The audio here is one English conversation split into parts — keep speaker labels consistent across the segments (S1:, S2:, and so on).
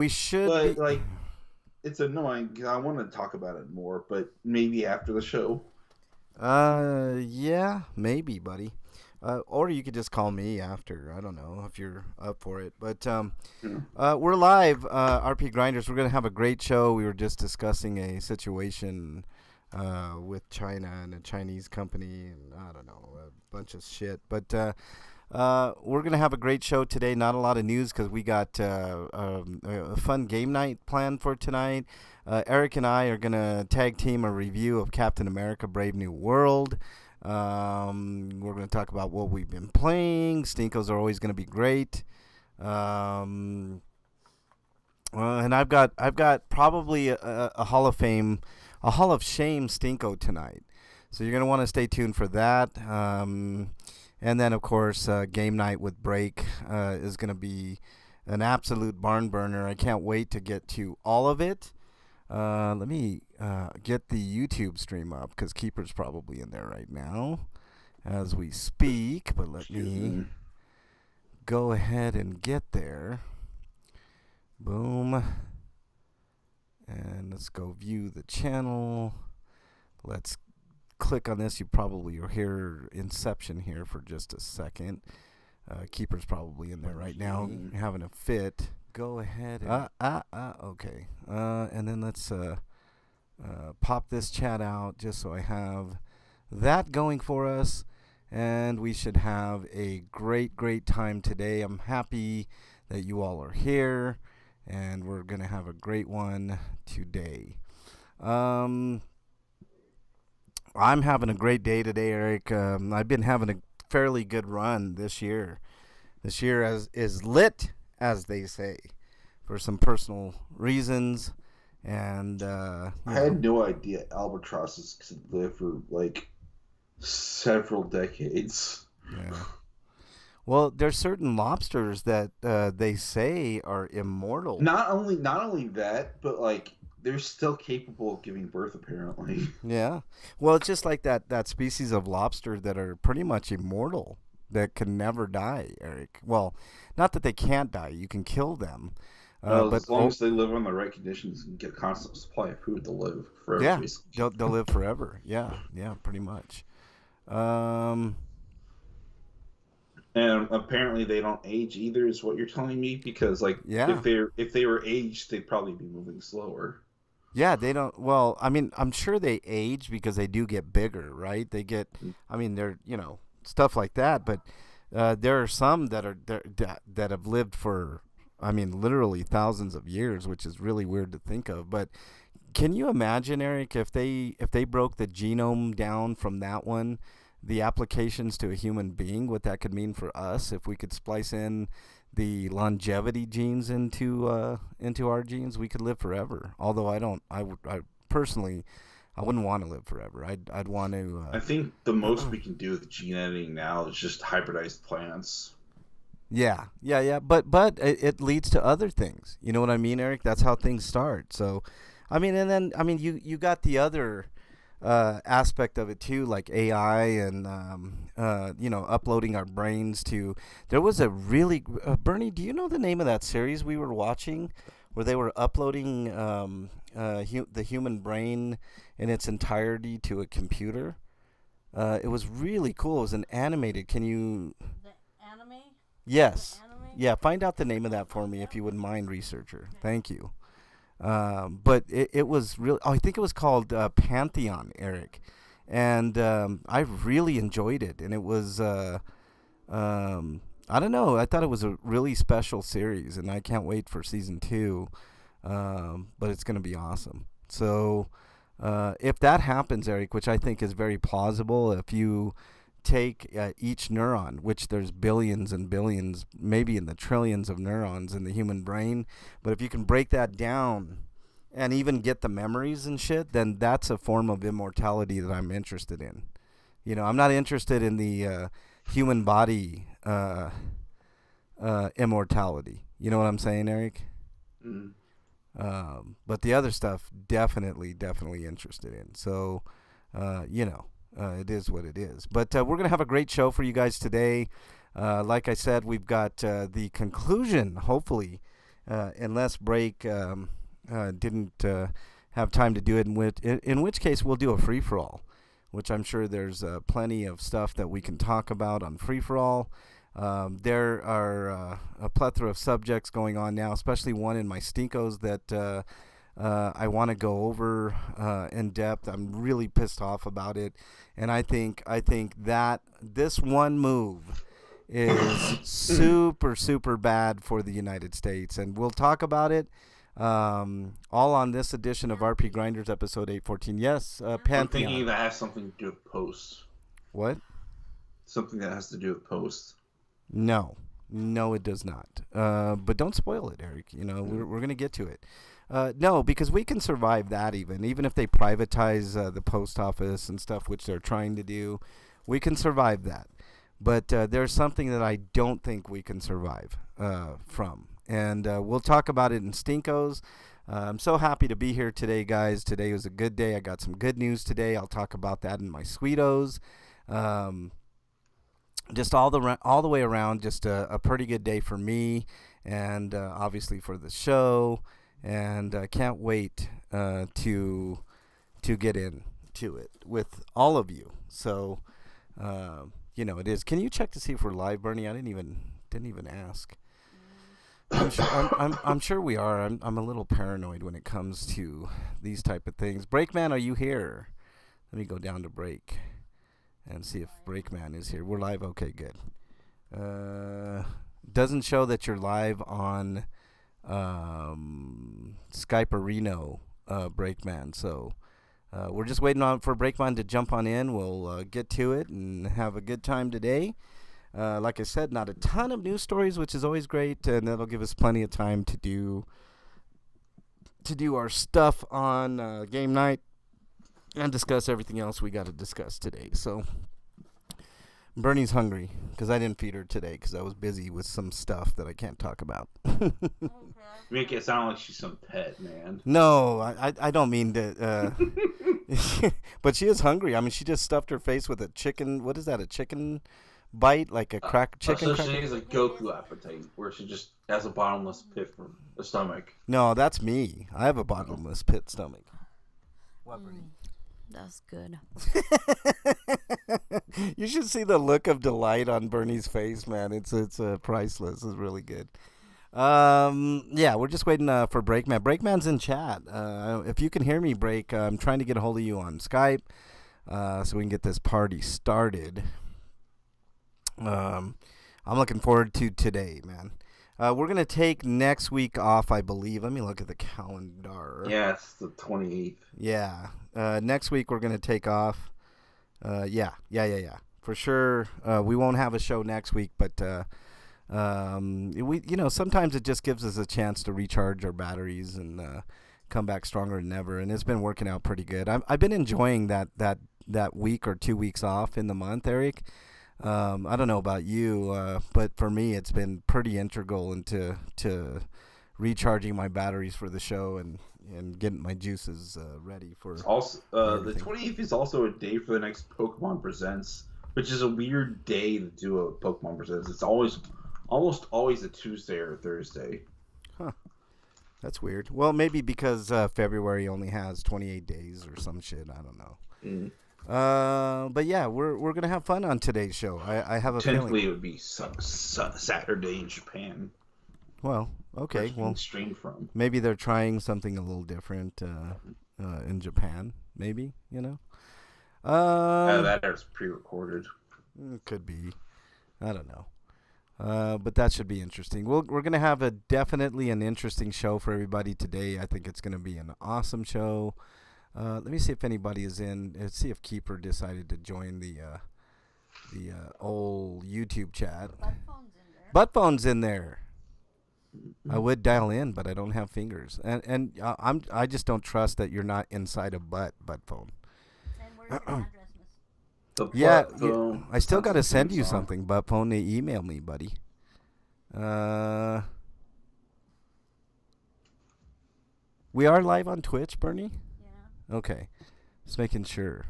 S1: We should
S2: But
S1: be.
S2: like, it's annoying because I want to talk about it more, but maybe after the show.
S1: Yeah, maybe, buddy. Or you could just call me after. I don't know if you're up for it. But
S2: Yeah.
S1: we're live, RPGrinders. We're gonna have a great show. We were just discussing a situation with China and a Chinese company, and I don't know, a bunch of shit. But we're gonna have a great show today. Not a lot of news because we got a fun game night planned for tonight. Eric and I are gonna tag team a review of Captain America: Brave New World. We're gonna talk about what we've been playing. Stinkos are always gonna be great. Um, and I've got probably a Hall of Fame, a Hall of Shame Stinko tonight. So you're gonna want to stay tuned for that. And then of course game night with Break is gonna be an absolute barn burner. I can't wait to get to all of it. Let me get the YouTube stream up because Keeper's probably in there right now as we speak. But let
S2: Excuse
S1: me
S2: me.
S1: go ahead and get there. Boom. And let's go view the channel. Let's click on this. You probably will hear Inception here for just a second. Keeper's probably in there right now, having a fit. Go ahead. Okay. And then let's pop this chat out just so I have that going for us. And we should have a great, great time today. I'm happy that you all are here. And we're going to have a great one today. I'm having a great day today, Eric. I've been having a fairly good run this year. This year is lit, as they say, for some personal reasons. And,
S2: I had no idea albatrosses could live for like several decades.
S1: yeah. Well, there's certain lobsters that they say are immortal.
S2: Not only that, but like they're still capable of giving birth apparently.
S1: Yeah. Well, it's just like that species of lobster that are pretty much immortal that can never die, Eric. Well, not that they can't die. You can kill them. But
S2: As long as they live on the right conditions and get a constant supply of food, they'll live forever,
S1: yeah,
S2: basically.
S1: they'll live forever. Yeah, yeah, pretty much. Um,
S2: And apparently they don't age either, is what you're telling me. Because like
S1: yeah,
S2: if they were aged, they'd probably be moving slower.
S1: yeah. They don't. Well, I mean, I'm sure they age because they do get bigger, right? They get. I mean, they're stuff like that. But there are some that have lived for. I mean, literally thousands of years, which is really weird to think of. But can you imagine, Eric, if they broke the genome down from that one, the applications to a human being, what that could mean for us if we could splice in the longevity genes into our genes, we could live forever. Although I personally, I wouldn't want to live forever. I'd want to.
S2: I think the most we can do with gene editing now is just hybridize plants.
S1: Yeah, yeah, yeah. But it leads to other things. You know what I mean, Eric? That's how things start. So, I mean, and then I mean, you got the other aspect of it too, like AI and uploading our brains to. There was a really Bernie. Do you know the name of that series we were watching, where they were uploading the human brain in its entirety to a computer? It was really cool. It was an animated. Can you?
S3: The anime? The
S1: Yes.
S3: anime?
S1: Yeah, find out the name of that for me if you wouldn't mind, researcher. Thank you. But it was really, oh, I think it was called Pantheon, Eric. And I really enjoyed it. And it was, I don't know, I thought it was a really special series. And I can't wait for season two. But it's going to be awesome. So if that happens, Eric, which I think is very plausible, if you take each neuron, which there's billions and billions, maybe in the trillions of neurons in the human brain, but if you can break that down and even get the memories and shit, then that's a form of immortality that I'm interested in. I'm not interested in the human body immortality. You know what I'm saying, Eric?
S2: Mm.
S1: But the other stuff, definitely, definitely interested in. So, it is what it is. But we're going to have a great show for you guys today. Like I said, we've got the conclusion, hopefully, unless Break didn't have time to do it, in which case we'll do a free-for-all, which I'm sure there's plenty of stuff that we can talk about on free-for-all. There are a plethora of subjects going on now, especially one in my Stinkos that I want to go over in depth. I'm really pissed off about it, and I think that this one move is super bad for the United States, and we'll talk about it all on this edition of RP Grinders episode 814. Yes, Pantheon.
S2: I'm thinking that has something to do with post.
S1: What?
S2: Something that has to do with post.
S1: No, it does not. But don't spoil it, Eric. You know, we're going to get to it. No, because we can survive that even if they privatize the post office and stuff, which they're trying to do. We can survive that. But there's something that I don't think we can survive from. And we'll talk about it in Stinkos. I'm so happy to be here today, guys. Today was a good day. I got some good news today. I'll talk about that in my Sweetos. Just all the way around, just a pretty good day for me, and obviously for the show. And I can't wait to get into it with all of you. So, it is. Can you check to see if we're live, Bernie? I didn't even ask. I'm sure we are. I'm a little paranoid when it comes to these type of things. Breakman, are you here? Let me go down to Break and see if Breakman is here. We're live. Okay, good. Doesn't show that you're live on Skype or Reno, Breakman. So we're just waiting for Breakman to jump on in. We'll get to it and have a good time today. Like I said, not a ton of news stories, which is always great, and that'll give us plenty of time to do our stuff on game night and discuss everything else we got to discuss today. So Bernie's hungry because I didn't feed her today because I was busy with some stuff that I can't talk about.
S3: Okay.
S2: Make it sound like she's some pet, man.
S1: No, I don't mean to. But she is hungry. I mean, she just stuffed her face with a chicken. What is that? A chicken bite, like a chicken.
S2: So she has a Goku appetite, where she just has a bottomless pit for the stomach.
S1: No, that's me. I have a bottomless pit stomach. What, Bernie?
S3: That's good.
S1: You should see the look of delight on Bernie's face, man. It's priceless. It's really good. Yeah, we're just waiting for Breakman. Breakman's in chat. If you can hear me, Break, I'm trying to get a hold of you on Skype so we can get this party started. I'm looking forward to today, man. We're going to take next week off, I believe. Let me look at the calendar.
S2: Yeah, it's the 28th.
S1: Yeah. Next week we're going to take off. Yeah. For sure. We won't have a show next week, but sometimes it just gives us a chance to recharge our batteries and come back stronger than ever, and it's been working out pretty good. I've been enjoying that week or 2 weeks off in the month, Eric. I don't know about you, but for me, it's been pretty integral into recharging my batteries for the show and getting my juices ready for.
S2: It's also the 28th is also a day for the next Pokemon Presents, which is a weird day to do a Pokemon Presents. It's almost always a Tuesday or a Thursday.
S1: Huh. That's weird. Well, maybe because February only has 28 days or some shit. I don't know.
S2: Mm.
S1: But yeah, we're gonna have fun on today's show. I have a
S2: Technically,
S1: feeling.
S2: it would be Saturday in Japan.
S1: Well, okay. Well,
S2: stream from.
S1: Maybe they're trying something a little different in Japan. Maybe
S2: That is pre-recorded.
S1: Could be. I don't know. But that should be interesting. We're gonna have definitely an interesting show for everybody today. I think it's gonna be an awesome show. Let me see if anybody is in. Let's see if Keeper decided to join the old YouTube chat. Buttphone's in there. I would dial in, but I don't have fingers, and I just don't trust that you're not inside a buttphone.
S3: And where's your address, miss?
S1: Yeah, I still got to send you something, buttphone. They email me, buddy. We are live on Twitch, Bernie. Okay, just making sure.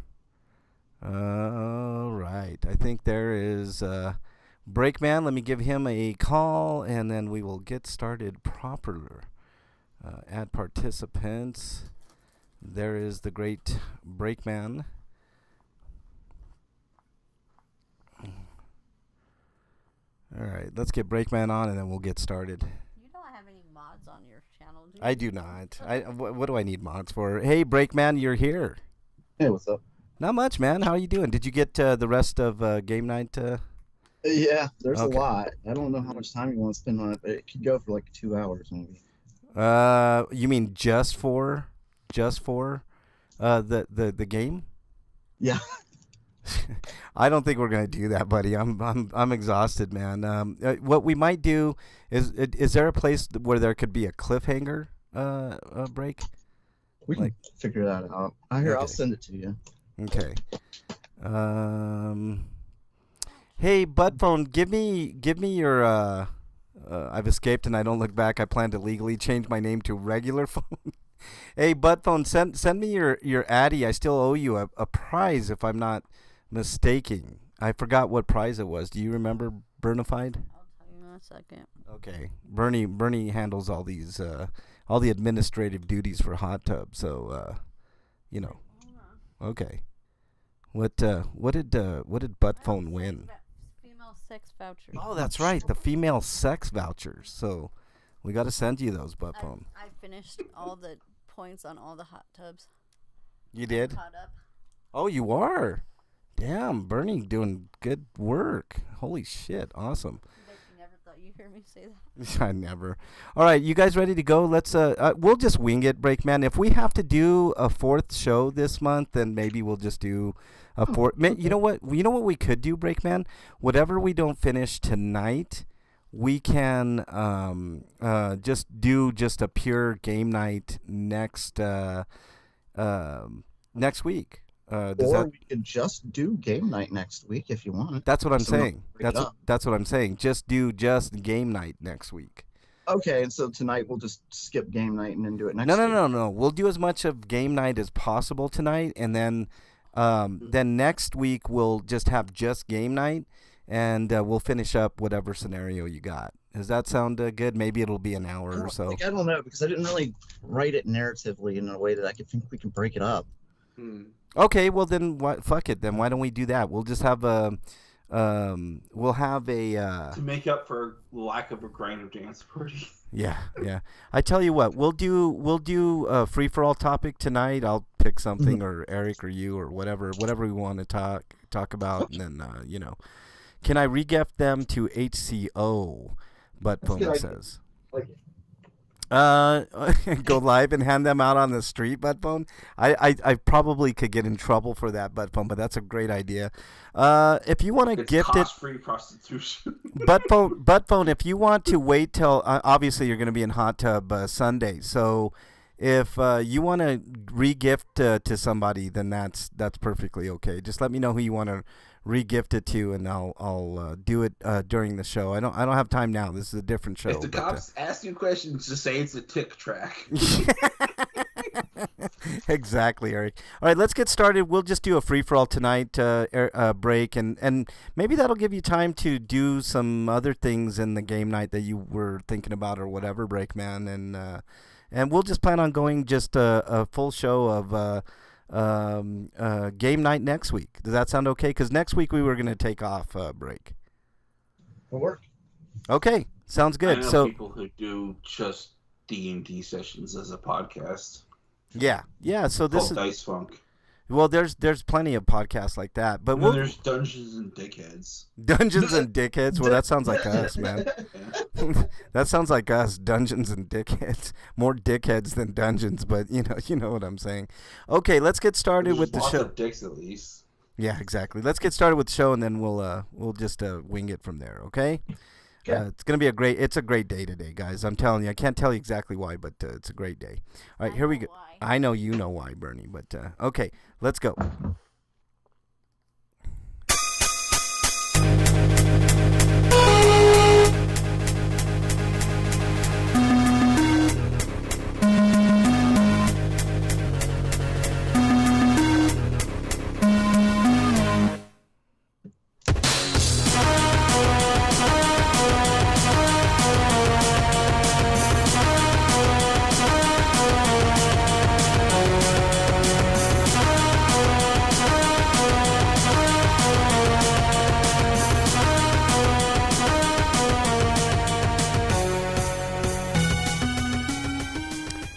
S1: All right, I think there is. Breakman, let me give him a call, and then we will get started proper. Add participants. There is the great Breakman. All right, let's get Breakman on, and then we'll get started.
S3: You don't have any mods on your channel, do you?
S1: I do not. What do I need mods for? Hey, Breakman, you're here.
S4: Hey, what's up?
S1: Not much, man. How are you doing? Did you get the rest of game night?
S4: Yeah, there's
S1: Okay.
S4: a lot. I don't know how much time you want to spend on it, but it could go for like 2 hours maybe.
S1: You mean just for the game?
S4: Yeah.
S1: I don't think we're gonna do that, buddy. I'm exhausted, man. What we might do is there a place where there could be a cliffhanger break?
S4: We can
S1: Like-
S4: figure that out. I'll
S1: Okay.
S4: send it to you.
S1: Okay. Hey, Budphone, give me your I've escaped and I don't look back. I plan to legally change my name to regular phone. Hey, Budphone, send me your Addy. I still owe you a prize if I'm not mistaken. I forgot what prize it was. Do you remember, Burnified?
S3: I'll tell you in a second.
S1: Okay. Bernie handles all these all the administrative duties for Hot Tub, so you know. Okay. What did Budphone win?
S3: Female sex vouchers.
S1: Oh, that's right, the female sex vouchers. So we got to send you those, Budphone.
S3: I finished all the points on all the hot tubs.
S1: You did?
S3: Caught up.
S1: Oh, you are. Damn, Bernie doing good work. Holy shit, awesome.
S3: Bet you never thought you'd hear me say that.
S1: I never. All right, you guys ready to go? Let's we'll just wing it, Breakman. If we have to do a fourth show this month, then maybe we'll just do a fourth. You know what? You know what we could do, Breakman? Whatever we don't finish tonight, we can just do just a pure game night next next week.
S4: Or we could just do game night next week if you want.
S1: That's what I'm
S4: So we don't
S1: saying.
S4: break it up.
S1: That's what I'm saying. Just do just game night next week.
S4: Okay, and so tonight we'll just skip game night and then do it next
S1: No,
S4: week.
S1: no. We'll do as much of game night as possible tonight, and then next week we'll just have just game night, and we'll finish up whatever scenario you got. Does that sound good? Maybe it'll be an hour or so.
S4: Like, I don't know, because I didn't really write it narratively in a way that I could think we can break it up.
S1: Okay, well then, fuck it. Then why don't we do that? We'll just have a, we'll have a.
S2: To make up for lack of a grinder dance party.
S1: Yeah. I tell you what, we'll do a free for all topic tonight. I'll pick something, or Eric or you or whatever we want to talk about, and then can I regift them to HCO? Budphone says.
S4: Like it.
S1: Go live and hand them out on the street, Budphone. I probably could get in trouble for that, Budphone, but that's a great idea. If you want to
S2: It's
S1: gift it,
S2: cost-free prostitution.
S1: Budphone, if you want to wait till obviously you're going to be in Hot Tub Sunday, so if you want to re-gift to somebody, then that's perfectly okay. Just let me know who you want to re-gift it to, and I'll do it during the show. I don't have time now. This is a different show.
S2: If the cops ask you questions, just say it's a tick track.
S1: Exactly, Eric. All right, let's get started. We'll just do a free-for-all tonight break, and maybe that'll give you time to do some other things in the game night that you were thinking about or whatever, Breakman, and we'll just plan on going just a full show of game night next week. Does that sound okay? Because next week we were going to take off break.
S4: It'll work.
S1: Okay, sounds good.
S2: I know
S1: So
S2: people who do just D&D sessions as a podcast.
S1: yeah. So this
S2: Called
S1: is
S2: Dice Funk.
S1: well. There's plenty of podcasts like that, but
S2: And
S1: we'll
S2: then there's Dungeons and Dickheads.
S1: Dungeons and Dickheads. Well, that sounds like us, man.
S2: Yeah.
S1: That sounds like us, Dungeons and Dickheads. More dickheads than dungeons, but you know what I'm saying. Okay, let's get started
S2: There's
S1: with the
S2: lots
S1: show.
S2: of dicks at least.
S1: Yeah, exactly. Let's get started with the show, and then we'll just wing it from there. Okay.
S4: Okay.
S1: It's gonna be a great day today, guys. I'm telling you. I can't tell you exactly why, but it's a great day. All right,
S3: I
S1: here we
S3: know
S1: go.
S3: why.
S1: I know you know why, Bernie, but okay, let's go.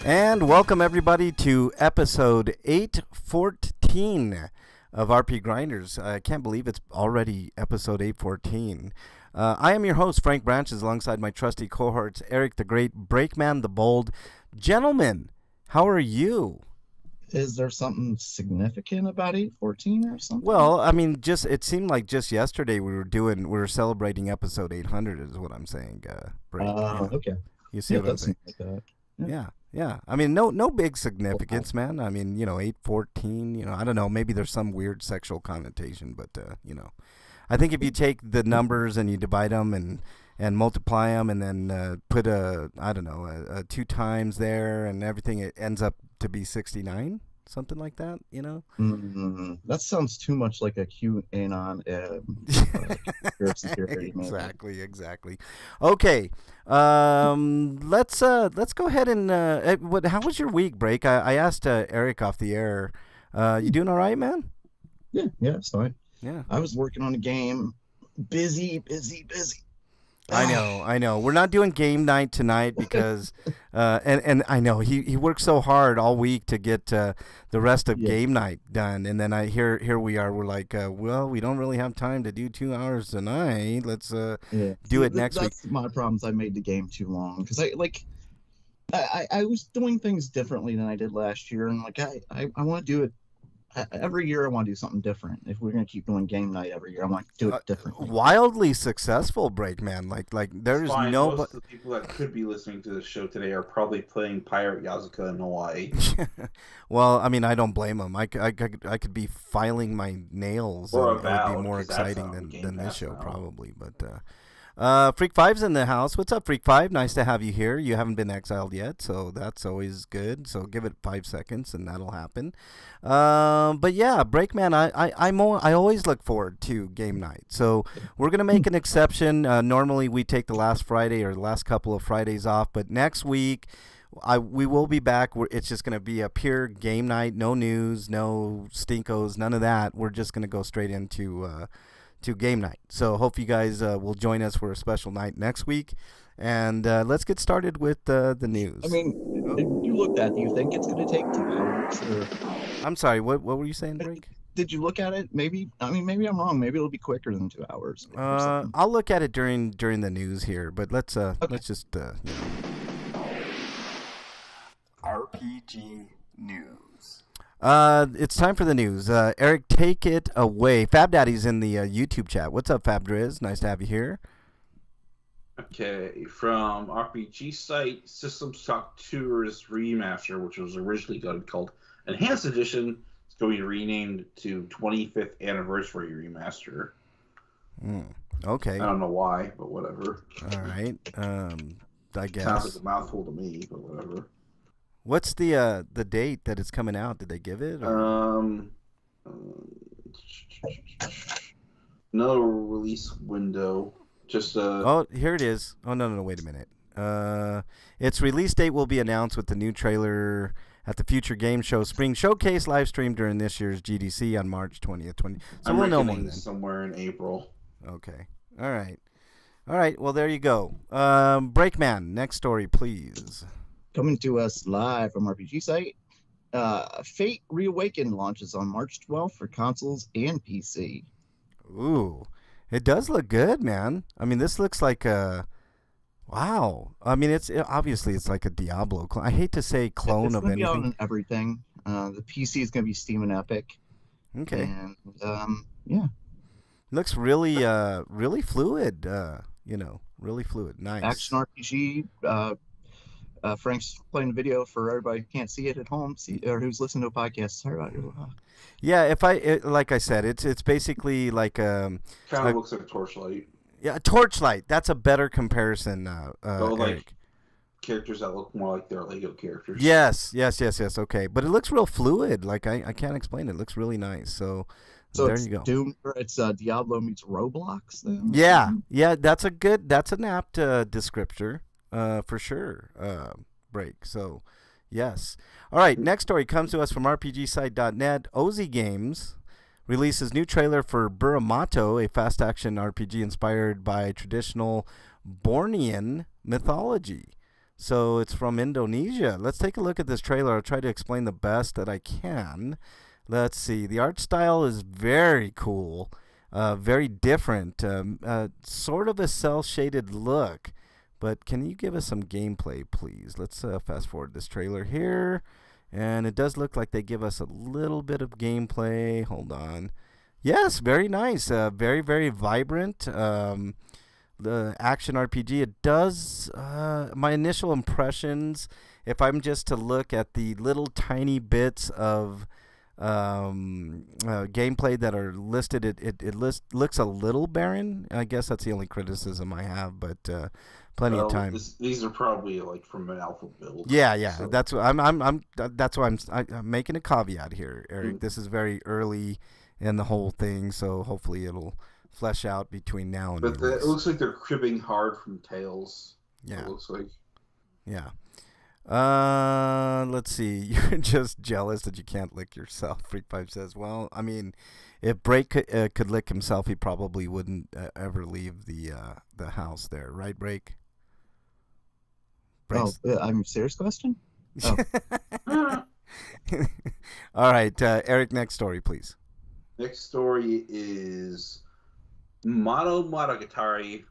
S1: And welcome everybody to episode 814 of RPGrinders. I can't believe it's already episode 814. I am your host, Frank Branches, alongside my trusty cohorts, Eric the Great, Breakman the Bold. Gentlemen, how are you?
S4: Is there something significant about 814 or something?
S1: Well, I mean, it seemed like just yesterday we were celebrating episode 800 is what I'm saying, Break.
S4: Okay.
S1: You see what I'm saying?
S4: Like that.
S1: Yeah. I mean, no big significance, man. I mean, 814, I don't know. Maybe there's some weird sexual connotation, but, I think if you take the numbers and you divide them and multiply them and then put a 2 times there and everything, it ends up to be 69, something like that,
S4: Mm-hmm. That sounds too much like a QAnon security.
S1: Exactly. Okay, let's go ahead and how was your week, Break? I asked Eric off the air. You doing all right, man?
S4: Yeah, it's fine.
S1: Yeah,
S4: I was working on a game. Busy.
S1: I know. We're not doing game night tonight because, and I know he worked so hard all week to get the rest of game night done, and then here we are. We're like, well, we don't really have time to do 2 hours tonight. Let's do it next week.
S4: That's my problems. I made the game too long because I was doing things differently than I did last year, and I want to do it. Every year I want to do something different. If we're going to keep doing game night every year, I want to do it differently.
S1: Wildly successful, Break, man. Like there's no...
S2: Most of the people that could be listening to the show today are probably playing Pirate Yazuka in Hawaii.
S1: Well, I mean, I don't blame them. I could be filing my nails.
S2: Or
S1: and it would be more exciting than this show, probably. But Freak 5's in the house. What's up, Freak 5? Nice to have you here. You haven't been exiled yet, so that's always good. So give it 5 seconds, and that'll happen. But yeah, Breakman, I always look forward to game night. So we're gonna make an exception. Normally we take the last Friday or the last couple of Fridays off, but next week we will be back. It's just gonna be a pure game night. No news, no stinkos, none of that. We're just gonna go straight into to game night. So hope you guys will join us for a special night next week. And let's get started with the news.
S4: I mean, you looked at it. Do you think it's going to take 2 hours? Or...
S1: I'm sorry, what were you saying, Drake?
S4: Did you look at it? Maybe I'm wrong. Maybe it'll be quicker than 2 hours.
S1: I'll look at it during the news here, but let's just
S5: RPG news.
S1: It's time for the news. Eric, take it away. Fab Daddy's in the YouTube chat. What's up, Fab Driz? Nice to have you here.
S2: Okay, from RPG site, System Shock Tours Remaster, which was originally called Enhanced Edition, is going to be renamed to 25th Anniversary Remaster.
S1: Okay.
S2: I don't know why, but whatever.
S1: All right. I guess.
S2: Sounds like a mouthful to me, but whatever.
S1: What's the date that it's coming out? Did they give it? Or?
S2: No release window. Just
S1: Oh, here it is. Oh no, wait a minute. Its release date will be announced with the new trailer at the Future Game Show Spring Showcase live stream during this year's GDC on March 20th. So we'll know more then.
S2: Somewhere in April.
S1: Okay. All right. Well, there you go. Breakman, next story, please.
S4: Coming to us live from RPG site, Fate Reawakened launches on March 12th for consoles and PC.
S1: Ooh, it does look good, man. I mean, this looks like a... Wow. I mean, obviously it's like a Diablo clone. I hate to say clone of anything.
S4: It's going to be on everything. The PC is going to be Steam and Epic.
S1: Okay.
S4: And, yeah.
S1: Looks really fluid, really fluid. Nice.
S4: Action RPG. Frank's playing a video for everybody who can't see it at home, or who's listening to a podcast. Sorry about it.
S1: Yeah, like I said, it's basically like
S2: kind of looks like a Torchlight.
S1: Yeah, a Torchlight. That's a better comparison.
S2: Like characters that look more like their Lego characters.
S1: Yes. Okay, but it looks real fluid. Like I can't explain it. It looks really nice. So there you go.
S4: It's Diablo meets Roblox then.
S1: Yeah. That's an apt descriptor. For sure, Break. So, yes. All right, next story comes to us from RPGsite.net. Ozy Games releases new trailer for Buramato, a fast-action RPG inspired by traditional Bornean mythology. So it's from Indonesia. Let's take a look at this trailer. I'll try to explain the best that I can. Let's see. The art style is very cool, very different, sort of a cel-shaded look. But can you give us some gameplay, please? Let's fast forward this trailer here. And it does look like they give us a little bit of gameplay. Hold on. Yes, very nice. Very, very vibrant. The action RPG, it does, my initial impressions, if I'm just to look at the little tiny bits of gameplay that are listed, it looks a little barren. I guess that's the only criticism I have, but plenty of time.
S2: These are probably like from an alpha build.
S1: Yeah.
S2: So.
S1: That's what that's why I'm making a caveat here, Eric. This is very early in the whole thing, so hopefully it'll flesh out between now and
S2: But it looks like they're cribbing hard from Tales.
S1: Yeah.
S2: It looks like.
S1: Yeah. Let's see. You're just jealous that you can't lick yourself. Freak Pipe says, well, I mean, if Break could lick himself, he probably wouldn't ever leave the house there. Right, Break?
S4: Oh, I'm a serious question? Oh.
S1: All right. Eric, next story, please.
S2: Next story is Monogatari,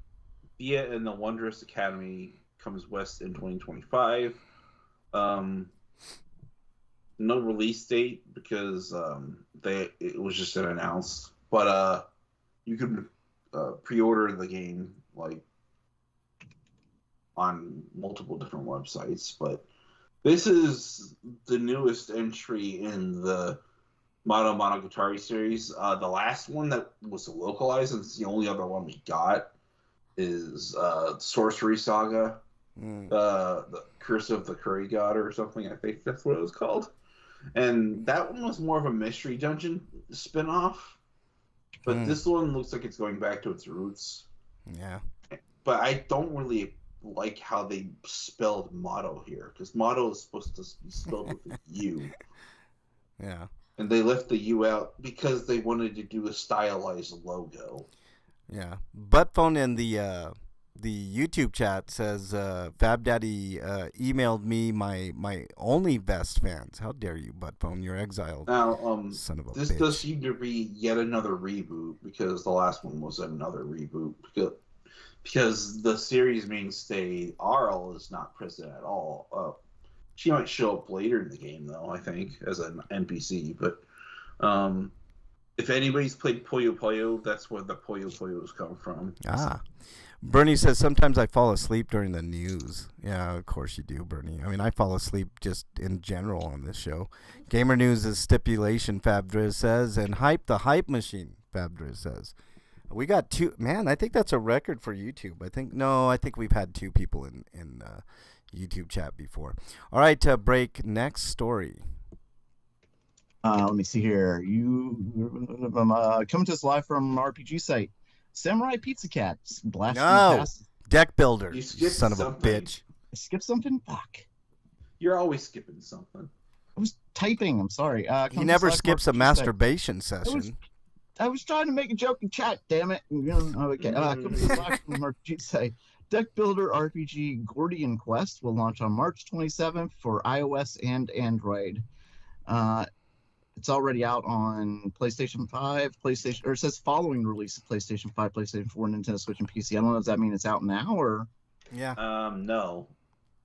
S2: Via and the Wondrous Academy comes west in 2025. No release date because it was just announced, but you can pre-order the game like on multiple different websites. But this is the newest entry in the Monogatari series. The last one that was localized, and it's the only other one we got, is Sorcery Saga, the Curse of the Curry God or something. I think that's what it was called. And that one was more of a mystery dungeon spin-off. But this one looks like it's going back to its roots.
S1: Yeah.
S2: But I don't really like how they spelled motto here, because motto is supposed to be spelled with a U.
S1: Yeah.
S2: And they left the U out because they wanted to do a stylized logo.
S1: Yeah. Buttphone in the YouTube chat says Fab Daddy emailed me my only Vest fans. How dare you, Buttphone? You're exiled.
S2: Now,
S1: son of a
S2: this
S1: bitch.
S2: does seem to be yet another reboot, because the last one was another reboot. Because the series mainstay Arl is not present at all. She might show up later in the game, though, I think, as an NPC. But if anybody's played Puyo Puyo, that's where the Puyo Puyos come from.
S1: Bernie says, sometimes I fall asleep during the news. Yeah, of course you do, Bernie. I mean, I fall asleep just in general on this show. Gamer News is stipulation, Fabdriz says, and Hype the Hype Machine, Fabdriz says. We got two. Man, I think that's a record for YouTube. I think we've had two people in YouTube chat before. All right, Break. Next story.
S4: Let me see here. Coming to us live from RPG site. Samurai Pizza Cat blasting past.
S1: Deck Builder.
S2: You skipped
S1: son
S2: something.
S1: of a bitch.
S4: I skipped something? Fuck.
S2: You're always skipping something.
S4: I was typing. I'm sorry.
S1: He never skips a masturbation session.
S4: I was trying to make a joke in chat, damn it. Okay. Coming to us live from RPG site. Deck Builder RPG Gordian Quest will launch on March 27th for iOS and Android. It's already out on PlayStation 5, or it says following release of PlayStation 5, PlayStation 4, Nintendo Switch, and PC. I don't know, does that mean it's out now, or?
S1: Yeah.
S2: No.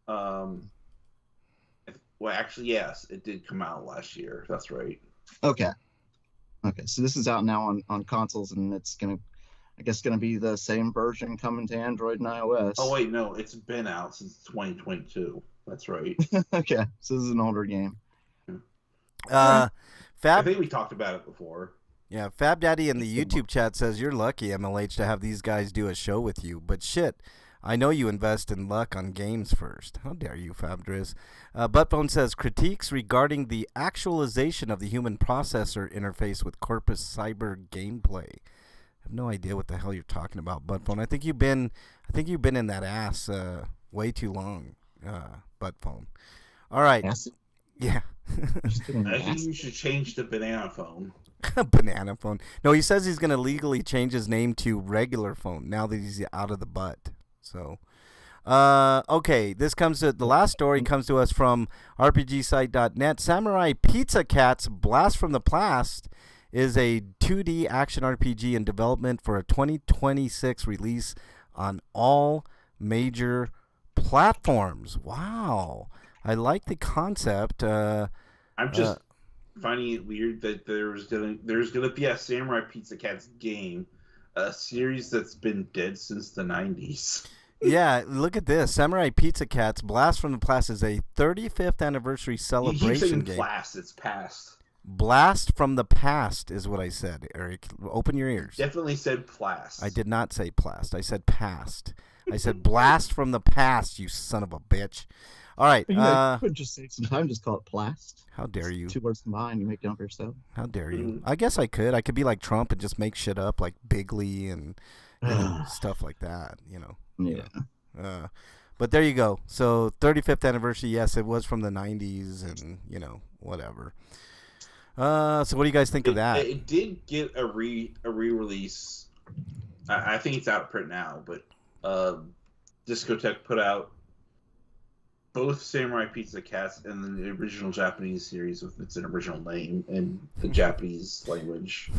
S2: Well, actually, yes, it did come out last year. That's right.
S4: Okay, so this is out now on consoles, and it's gonna be the same version coming to Android and iOS.
S2: Oh wait, no, it's been out since 2022. That's right.
S4: Okay, so this is an older game.
S2: I think we talked about it before.
S1: Yeah, Fab Daddy in the YouTube chat says, you're lucky, MLH, to have these guys do a show with you. But shit, I know you invest in luck on games first. How dare you, Fabdriz? Buttbone says, critiques regarding the actualization of the human processor interface with Corpus Cyber gameplay. I have no idea what the hell you're talking about, Buttbone. I think you've been in that ass way too long, Buttbone. All right.
S4: Acid?
S1: Yeah.
S2: I think you should change to Banana Phone.
S1: Banana Phone. No, he says he's going to legally change his name to Regular Phone now that he's out of the butt. So, Okay, this comes to the last story comes to us from RPGsite.net. Samurai Pizza Cats Blast from the Past is a 2D action RPG in development for a 2026 release on all major platforms. Wow. I like the concept.
S2: I'm just finding it weird that there's gonna be a Samurai Pizza Cats game, a series that's been dead since the 90s.
S1: Yeah, look at this. Samurai Pizza Cats Blast from the Past is a 35th anniversary
S2: You keep
S1: celebration
S2: saying
S1: game.
S2: blast, it's past.
S1: Blast from the past is what I said, Eric. Open your ears.
S2: Definitely said plast.
S1: I did not say plast. I said past. I said blast from the past, you son of a bitch. All right.
S4: You could just save some time, just call it plast.
S1: How dare you?
S4: 2 words combined, you make it up yourself.
S1: How dare you? I guess I could. I could be like Trump and just make shit up like Bigley and stuff like that, you know.
S4: Yeah.
S1: But there you go. So 35th anniversary, yes, it was from the 90s and, you know, whatever. So what do you guys think of that?
S2: It did get a re-release. I think it's out of print now, but Discotech put out both Samurai Pizza Cats and the original Japanese series with its original name in the Japanese language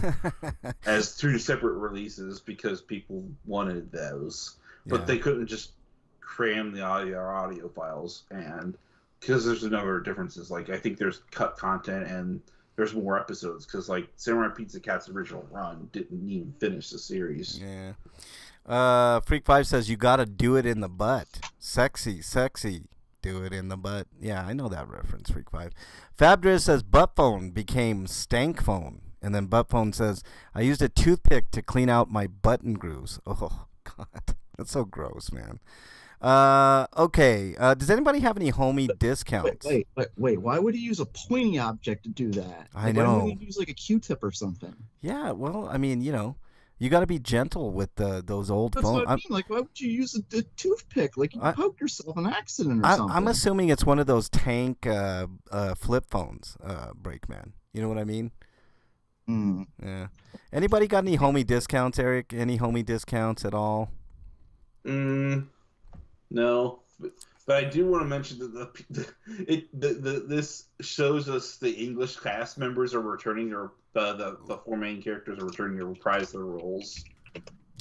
S2: as 2 separate releases because people wanted those. But they couldn't just cram the audio files, and because there's a number of differences. Like, I think there's cut content and there's more episodes because, like, Samurai Pizza Cat's original run didn't even finish the series.
S1: Yeah. Freak 5 says you gotta do it in the butt. Sexy. Do it in the butt. Yeah, I know that reference, Freak 5. Fabdriz says butt phone became stank phone. And then butt phone says, I used a toothpick to clean out my button grooves. Oh, God. That's so gross, man. Okay. Does anybody have any homie discounts?
S4: Wait. Why would he use a pointy object to do that?
S1: I know.
S4: Why wouldn't he use like a Q-tip or something?
S1: Yeah, well, I mean, you know, you got to be gentle with those old
S4: That's
S1: phones.
S4: what I mean. Like, why would you use a toothpick? Like, you poke yourself an accident or something.
S1: I'm assuming it's one of those tank flip phones, Breakman. You know what I mean? Yeah. Anybody got any homie discounts, Eric? Any homie discounts at all?
S2: No, but I do want to mention that this shows us the English cast members are returning their the 4 main characters are returning to reprise their roles,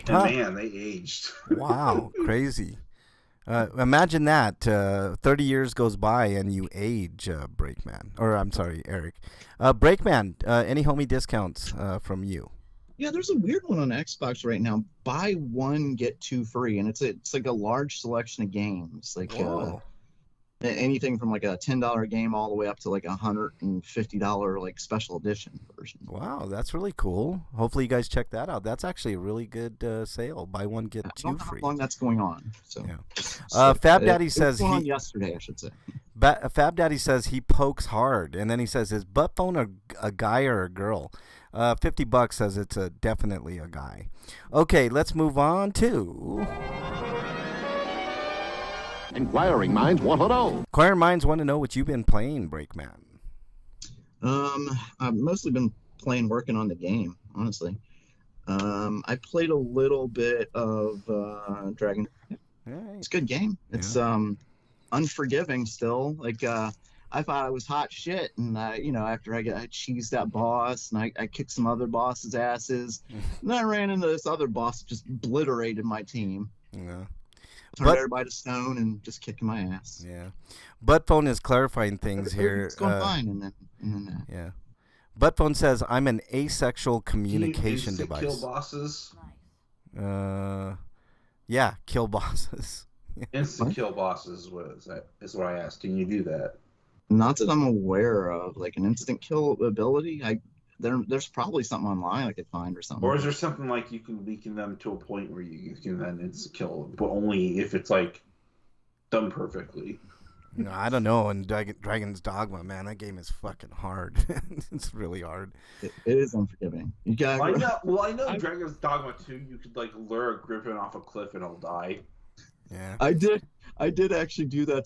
S2: and man, they aged.
S1: Wow, crazy! Imagine that 30 years goes by and you age, Breakman. Or I'm sorry, Eric. Breakman, any homie discounts from you?
S4: Yeah, there's a weird one on Xbox right now. Buy 1 get 2 free, and it's like a large selection of games, like anything from like a $10 game all the way up to like $150 like special edition version.
S1: Wow, that's really cool. Hopefully you guys check that out. That's actually a really good sale. Buy 1 get 2 free.
S4: How long that's going on? So
S1: yeah. Fab Daddy says
S4: on yesterday, I should say.
S1: Fab Daddy says he pokes hard, and then he says, "Is butt phone a guy or a girl?" $50 says it's definitely a guy. Okay, let's move on to
S5: Inquiring minds want to know.
S1: Inquiring minds want to know what you've been playing, Breakman.
S4: I've mostly been working on the game, honestly. I played a little bit of Dragon. It's a good game. It's unforgiving still. Like I thought I was hot shit, and after I cheesed that boss, and I kicked some other bosses' asses, and then I ran into this other boss that just obliterated my team.
S1: Yeah.
S4: Turned everybody to stone and just kicking my ass.
S1: Yeah. Buttphone is clarifying things here.
S4: It's going fine, and then
S1: yeah. Buttphone says, I'm an asexual communication device.
S2: Kill bosses?
S1: Yeah, kill bosses.
S2: Instant kill bosses is what I asked. Can you do that?
S4: Not that I'm aware of. Like an instant kill ability, there's probably something online I could find or something.
S2: Or is there something like you can weaken them to a point where you can then instant kill them, but only if it's like done perfectly?
S1: No, I don't know. And Dragon's Dogma, man, that game is fucking hard. It's really hard.
S4: It is unforgiving. You got.
S2: I know Dragon's Dogma 2, you could like lure a griffin off a cliff and it'll die.
S1: Yeah.
S4: I did actually do that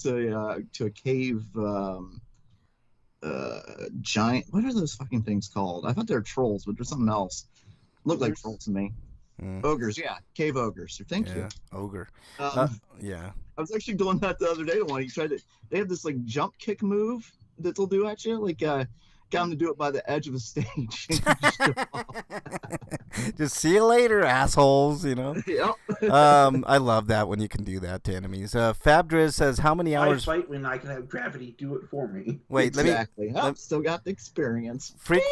S4: to a cave giant. What are those fucking things called? I thought they were trolls, but there's something else. Looked like trolls to me. Ogres, yeah, cave ogres. Thank you.
S1: Ogre.
S4: I was actually doing that the other day to one. They have this like jump kick move that they'll do at you. Like, got him to do it by the edge of a stage.
S1: Just see you later, assholes. You know.
S4: Yep.
S1: I love that when you can do that to enemies. Fabdriz says, "How many hours?"
S2: I fight when I can have gravity do it for me.
S1: Wait,
S4: exactly. Still got the experience.
S1: Freak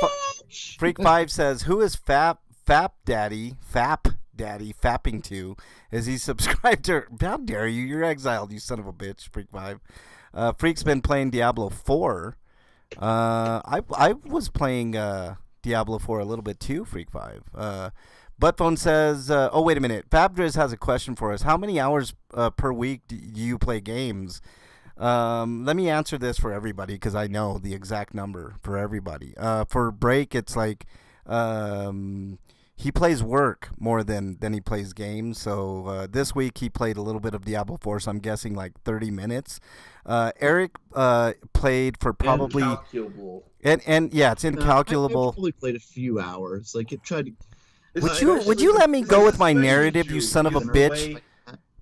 S1: 5 says, "Who is Fap Daddy fapping to? Is he subscribed to? How dare you? You're exiled, you son of a bitch." Freak 5. Freak's been playing Diablo 4. I was playing Diablo 4 a little bit too. Freak 5. Buttphone says, "Oh wait a minute. Fabdriz has a question for us. How many hours per week do you play games?" Let me answer this for everybody because I know the exact number for everybody. For Break, it's like he plays work more than he plays games. So this week he played a little bit of Diablo 4, so I'm guessing like 30 minutes. Eric played for probably
S2: incalculable.
S1: And yeah, it's incalculable.
S4: I probably played a few hours. Like it tried to.
S1: Would you let me go with my narrative, you son of a bitch?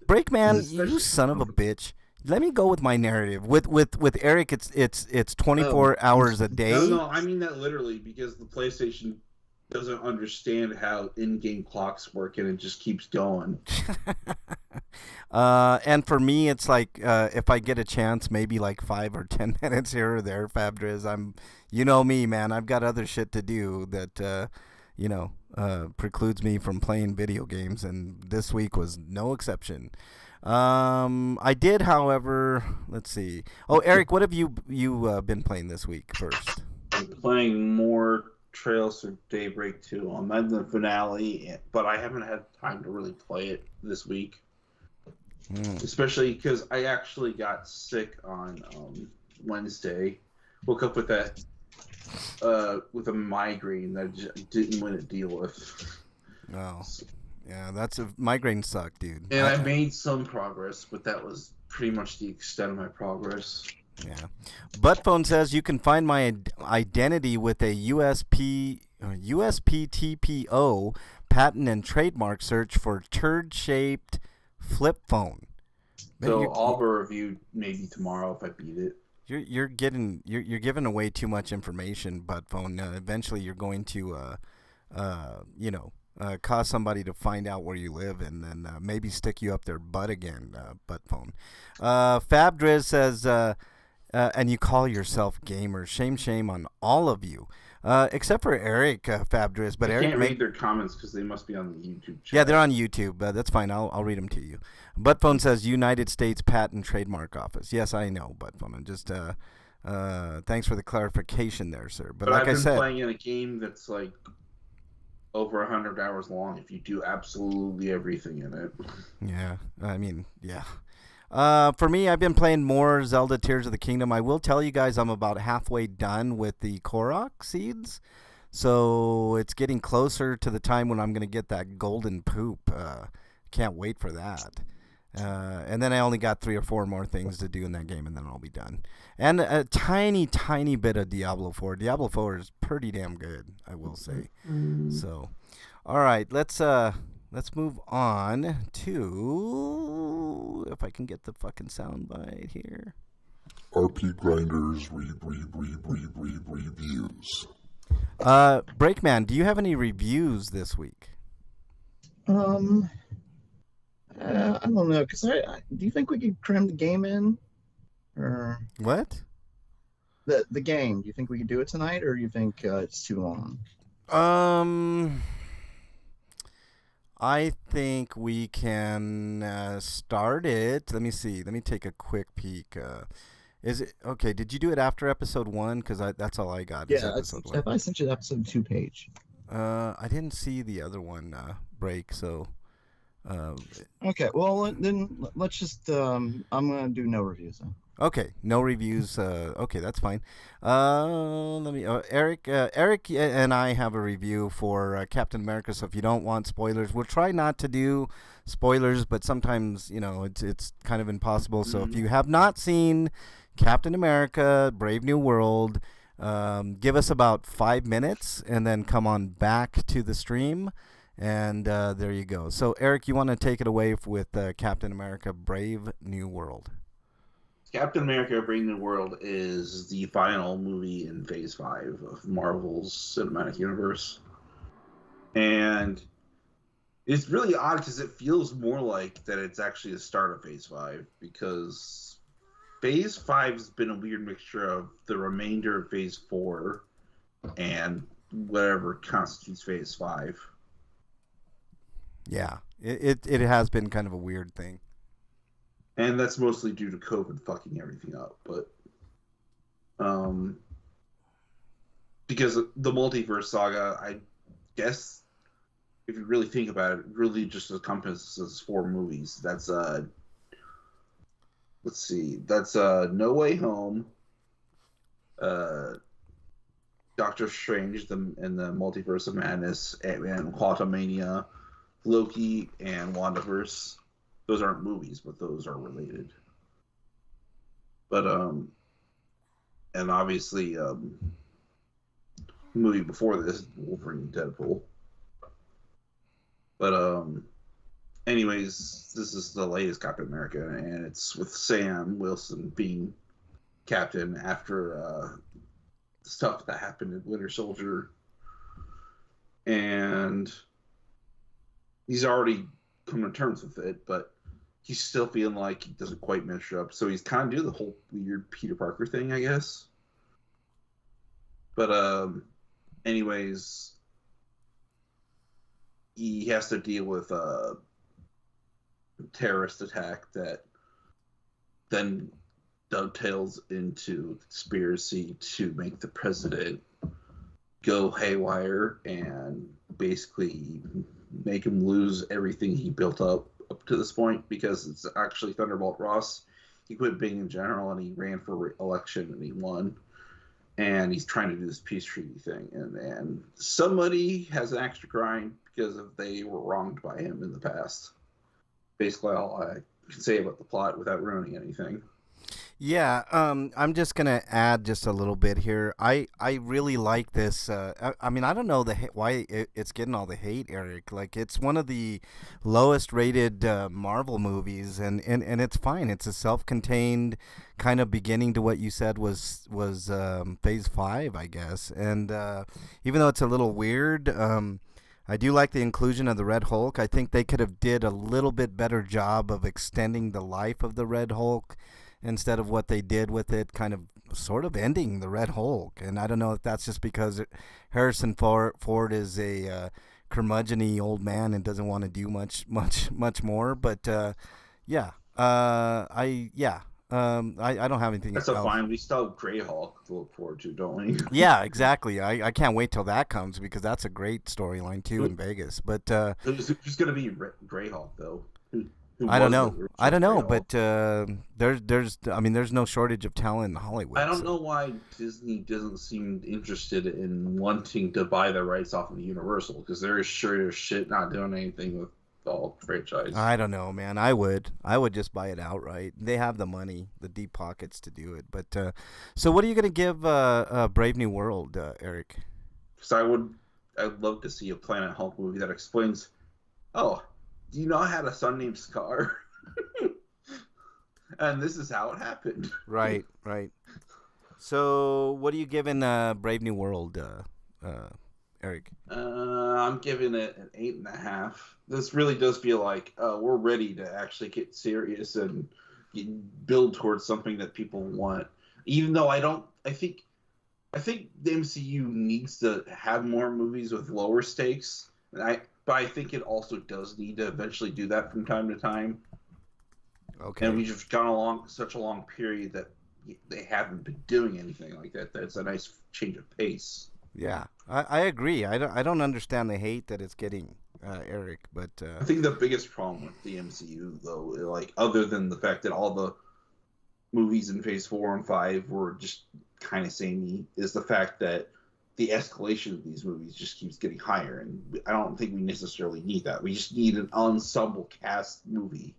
S1: Breakman, you son of a bitch. Let me go with my narrative. With Eric, it's 24 hours a day.
S2: No, I mean that literally because the PlayStation doesn't understand how in-game clocks work and it just keeps going.
S1: And for me, it's like if I get a chance, maybe like 5 or 10 minutes here or there. Fabdriz, you know me, man. I've got other shit to do that precludes me from playing video games, and this week was no exception. I did, however, let's see. Oh, Eric, what have you been playing this week first?
S2: I'm playing more Trails of Daybreak 2. I'm at the finale, but I haven't had time to really play it this week. Especially because I actually got sick on Wednesday. Woke up with with a migraine that I just didn't want to deal with.
S1: Oh, yeah, migraine suck, dude.
S2: And I made some progress, but that was pretty much the extent of my progress.
S1: Yeah. Buttphone says you can find my identity with a USPTPO patent and trademark search for turd-shaped flip phone.
S2: So I'll have a review maybe tomorrow if I beat it.
S1: You're giving away too much information, Buttphone. Eventually, you're going to cause somebody to find out where you live and then maybe stick you up their butt again, Buttphone. Fabdriz says, and you call yourself gamers. Shame on all of you. Except for Eric, Fabdriz. But Eric
S2: can't read their comments because they must be on the YouTube channel.
S1: Yeah, they're on YouTube. That's fine. I'll read them to you. Buttphone says United States Patent Trademark Office. Yes, I know, Buttphone. And just thanks for the clarification there, sir. But like I said,
S2: I've been playing in a game that's like over 100 hours long if you do absolutely everything in it.
S1: Yeah, I mean, yeah. For me, I've been playing more Zelda Tears of the Kingdom. I will tell you guys I'm about halfway done with the Korok seeds. So it's getting closer to the time when I'm going to get that golden poop. Can't wait for that. And then I only got 3 or 4 more things to do in that game, and then I'll be done. And a tiny, tiny bit of Diablo 4. Diablo 4 is pretty damn good, I will say. So, all right, let's move on to, if I can get the fucking soundbite here.
S5: RPGrinders reviews.
S1: Breakman, do you have any reviews this week?
S4: I don't know, because do you think we could cram the game in? Or
S1: what?
S4: The game, do you think we could do it tonight, or do you think it's too long?
S1: I think we can start it. Let me see. Let me take a quick peek. Is it okay? Did you do it after episode 1? Because that's all I got.
S4: Yeah, I sent you the episode 2 page.
S1: I didn't see the other one break. So.
S4: Okay. Well, then let's just. I'm gonna do no reviews then.
S1: Okay, no reviews. Okay, that's fine. Let me. Eric and I have a review for Captain America. So if you don't want spoilers, we'll try not to do spoilers. But sometimes, it's kind of impossible. So if you have not seen Captain America: Brave New World, give us about 5 minutes, and then come on back to the stream, And there you go. So, Eric, you want to take it away with Captain America Brave New World?
S2: Captain America: Brave New World is the final movie in Phase 5 of Marvel's Cinematic Universe. And it's really odd because it feels more like that it's actually the start of Phase 5, because Phase 5 has been a weird mixture of the remainder of Phase 4 and whatever constitutes Phase 5.
S1: Yeah, it has been kind of a weird thing.
S2: And that's mostly due to COVID fucking everything up. But because the multiverse saga, I guess if you really think about it, really just encompasses 4 movies. That's let's see, that's No Way Home, Doctor Strange and the Multiverse of Madness, and Quantumania, Loki, and WandaVerse. Those aren't movies, but those are related. But and obviously the movie before this, Wolverine and Deadpool. But anyways, this is the latest Captain America, and it's with Sam Wilson being captain after the stuff that happened in Winter Soldier. And he's already come to terms with it, but he's still feeling like he doesn't quite measure up. So he's kind of doing the whole weird Peter Parker thing, I guess. But anyways, he has to deal with a terrorist attack that then dovetails into the conspiracy to make the president go haywire and basically make him lose everything he built up to this point, because it's actually Thunderbolt Ross. He quit being in general and he ran for election and he won. And he's trying to do this peace treaty thing. And somebody has an extra grind because they were wronged by him in the past. Basically all I can say about the plot without ruining anything.
S1: Yeah, I'm just gonna add just a little bit here. I really like this. I mean, I don't know why it's getting all the hate, Eric. Like, it's one of the lowest rated Marvel movies, and it's fine. It's a self-contained kind of beginning to what you said was Phase 5, I guess. And even though it's a little weird, I do like the inclusion of the Red Hulk. I think they could have did a little bit better job of extending the life of the Red Hulk, instead of what they did with it, kind of sort of ending the Red Hulk. And I don't know if that's just because Harrison Ford is a curmudgeon-y old man and doesn't want to do much more. But yeah, I don't have anything.
S2: That's fine. We still have Grey Hulk to look forward to, don't we?
S1: Yeah, exactly. I can't wait till that comes, because that's a great storyline too in Vegas. But
S2: who's going to be Grey Hulk though?
S1: I don't know, but there's no shortage of talent in Hollywood.
S2: I don't know why Disney doesn't seem interested in wanting to buy the rights off of Universal, because they're sure as shit not doing anything with the Hulk franchise.
S1: I don't know, man. I would just buy it outright. They have the money, the deep pockets to do it. But so what are you gonna give Brave New World, Eric?
S2: Because I'd love to see a Planet Hulk movie that explains, oh, do you know I had a son named Scar? And this is how it happened.
S1: Right. So, what are you giving Brave New World, Eric?
S2: I'm giving it an 8.5. This really does feel like we're ready to actually get serious and build towards something that people want. Even though I think the MCU needs to have more movies with lower stakes. But I think it also does need to eventually do that from time to time. Okay. And we've just gone along such a long period that they haven't been doing anything like that. That's a nice change of pace.
S1: Yeah, I agree. I don't understand the hate that it's getting, Eric. But
S2: I think the biggest problem with the MCU, though, like other than the fact that all the movies in Phase 4 and 5 were just kind of samey, is the fact that the escalation of these movies just keeps getting higher, and I don't think we necessarily need that. We just need an ensemble cast movie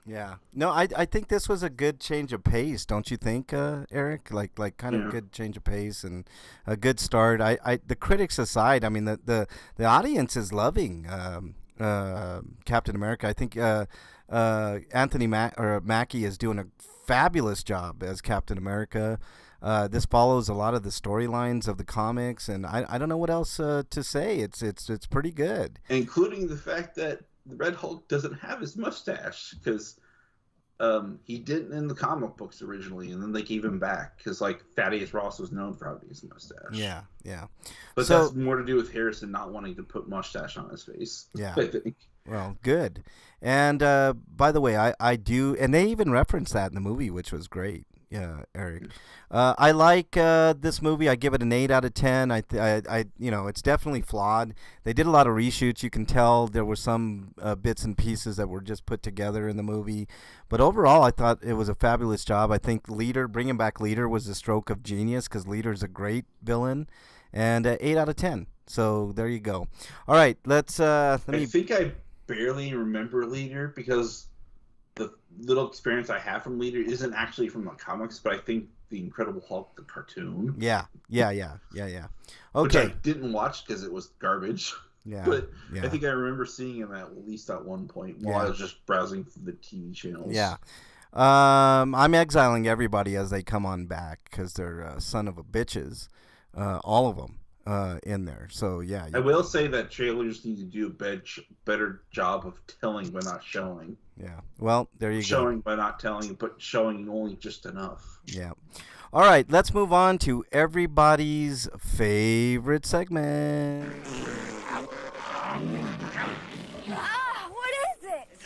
S1: Yeah. No, I think this was a good change of pace, don't you think, Eric? Like kind of
S2: Yeah.
S1: good change of pace and a good start. The critics aside, I mean the audience is loving Captain America. I think Anthony Mackie is doing a fabulous job as Captain America. This follows a lot of the storylines of the comics, and I don't know what else to say. It's pretty good.
S2: Including the fact that the Red Hulk doesn't have his mustache because he didn't in the comic books originally, and then they gave him back because like Thaddeus Ross was known for having his mustache.
S1: Yeah, yeah.
S2: But
S1: So-
S2: that's more to do with Harrison not wanting to put mustache on his face.
S1: Yeah.
S2: I think.
S1: Well, good. And by the way, I do, and they even referenced that in the movie, which was great. Yeah, Eric. I like this movie. I give it an 8 out of 10. It's definitely flawed. They did a lot of reshoots. You can tell there were some bits and pieces that were just put together in the movie. But overall, I thought it was a fabulous job. I think bringing back Leader was a stroke of genius because Leader's a great villain. And 8 out of 10. So there you go. All right, let
S2: I
S1: me.
S2: think I barely remember Leader because the little experience I have from Leader isn't actually from the comics, but I think the Incredible Hulk, the cartoon,
S1: Yeah.
S2: which I
S1: Okay.
S2: didn't watch because it was garbage.
S1: Yeah.
S2: But
S1: yeah.
S2: I think I remember seeing him at least at one point while I was just browsing through the TV channels.
S1: Yeah. I'm exiling everybody as they come on back because they're son of a bitches, all of them in there. So yeah.
S2: I will say that trailers need to do a better job of telling but not showing.
S1: Yeah. Well, there you go.
S2: Showing but not telling, but showing only just enough.
S1: Yeah. All right, let's move on to everybody's favorite segment.
S3: Ah, what is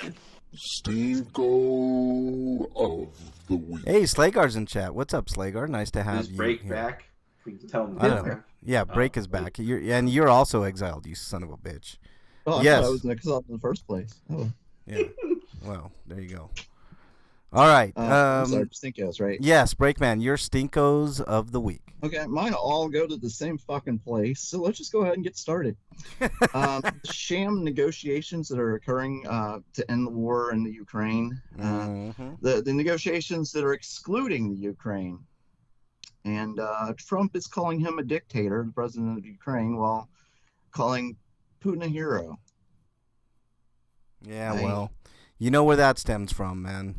S3: it?
S5: Stinko of the week.
S1: Hey, Slagar's in chat. What's up, Slagar? Nice to have
S2: Is
S1: you
S2: Break
S1: here.
S2: back? We can tell them
S1: I don't know.
S2: back.
S1: Yeah, Break is back. You're also exiled, you son of a bitch.
S4: Oh, I
S1: Yes.
S4: thought I was exiled in the first place. Oh,
S1: Yeah. Well, there you go. All right.
S4: I'm sorry, Stinkos, right?
S1: Yes, Breakman, your Stinkos of the week.
S4: Okay, mine all go to the same fucking place, so let's just go ahead and get started. Sham negotiations that are occurring to end the war in the Ukraine.
S1: Mhm.
S4: The negotiations that are excluding the Ukraine. And Trump is calling him a dictator, the president of Ukraine, while calling Putin a hero.
S1: Yeah,
S4: Hey.
S1: well, you know where that stems from, man.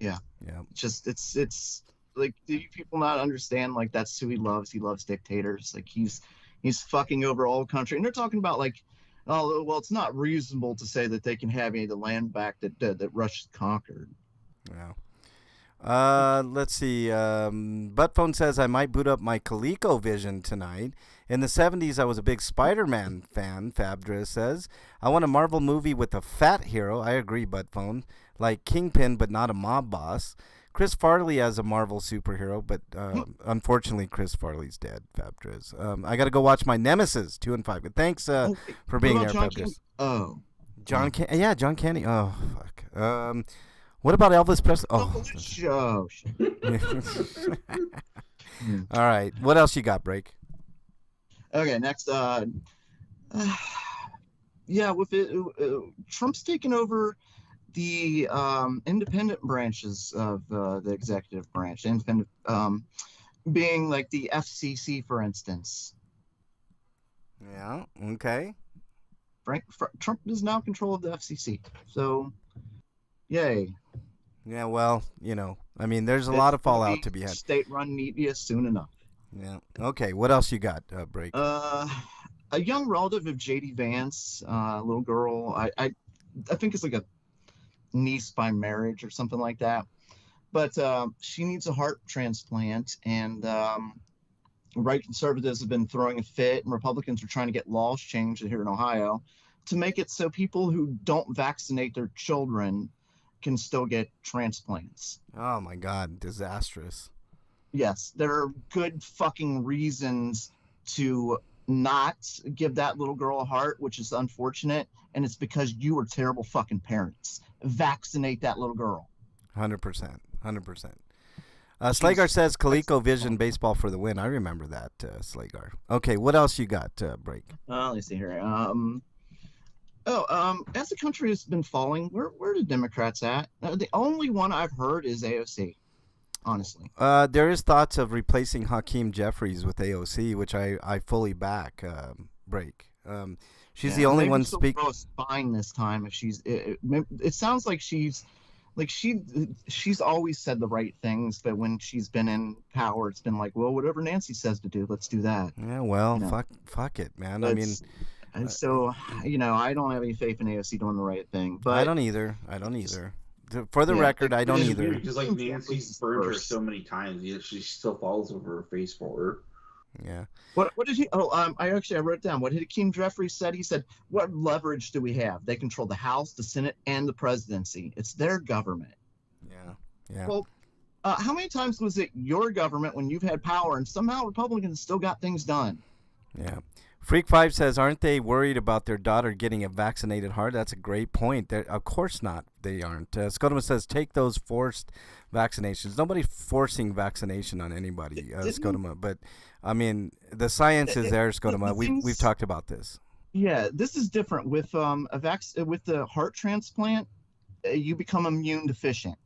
S4: Yeah.
S1: Yeah.
S4: It's like, do you people not understand? Like, that's who he loves. He loves dictators. Like, he's fucking over all country. And they're talking about like, oh well, it's not reasonable to say that they can have any of the land back that Russia conquered.
S1: Yeah. Let's see. Buttphone says I might boot up my ColecoVision tonight. In the 70s, I was a big Spider-Man fan, Fabdra says. I want a Marvel movie with a fat hero. I agree, Buttphone. Like Kingpin, but not a mob boss. Chris Farley as a Marvel superhero, but unfortunately, Chris Farley's dead, Fabdra. I got to go watch my Nemesis 2 and 5. But thanks
S4: Oh,
S1: for being there,
S4: John
S1: Fabdra.
S4: Oh.
S1: John Candy. Oh, fuck. What about Elvis Presley? Oh.
S4: Show.
S1: All right. What else you got, Break?
S4: Okay, next. Yeah, with it, Trump's taken over the independent branches of the executive branch. Independent, being like the FCC, for instance.
S1: Yeah. Okay.
S4: Trump is now in control of the FCC. So, yay.
S1: Yeah. Well, I mean, there's a lot of fallout to be had.
S4: State-run media soon enough.
S1: Yeah. Okay. What else you got, Break?
S4: A young relative of JD Vance, a little girl. I think it's like a niece by marriage or something like that. But she needs a heart transplant, and right conservatives have been throwing a fit, and Republicans are trying to get laws changed here in Ohio to make it so people who don't vaccinate their children can still get transplants.
S1: Oh my God, disastrous.
S4: Yes, there are good fucking reasons to not give that little girl a heart, which is unfortunate, and it's because you are terrible fucking parents. Vaccinate that little girl.
S1: 100%. Slagar says ColecoVision baseball for the win. I remember that, Slagar. Okay, what else you got, Break?
S4: Let me see here. As the country has been falling, where are the Democrats at? The only one I've heard is AOC. Honestly,
S1: There is thoughts of replacing Hakeem Jeffries with AOC, which I fully back. Break. She's the only
S4: maybe
S1: one
S4: she'll
S1: speaking.
S4: grow a spine this time. If it sounds like she's always said the right things, but when she's been in power, it's been like, well, whatever Nancy says to do, let's do that.
S1: Yeah, well,
S4: You know,
S1: fuck it, man. I mean,
S4: and so I don't have any faith in AOC doing the right thing. But
S1: I don't either. For the record, I don't
S2: It's
S1: either.
S2: weird because like Nancy's burned her so many times, yet she still falls over her face for her.
S1: Yeah.
S4: What did he? Oh, I wrote it down. What did Hakeem Jeffries said? He said, "What leverage do we have? They control the House, the Senate, and the presidency. It's their government."
S1: Yeah. Yeah.
S4: Well, how many times was it your government when you've had power and somehow Republicans still got things done?
S1: Yeah. Freak5 says, aren't they worried about their daughter getting a vaccinated heart? That's a great point. Of course not. They aren't. Scotoma says, take those forced vaccinations. Nobody's forcing vaccination on anybody, Scotoma. But, I mean, the science is there, Scotoma. We've talked about this.
S4: Yeah, this is different. With with the heart transplant, you become immune deficient.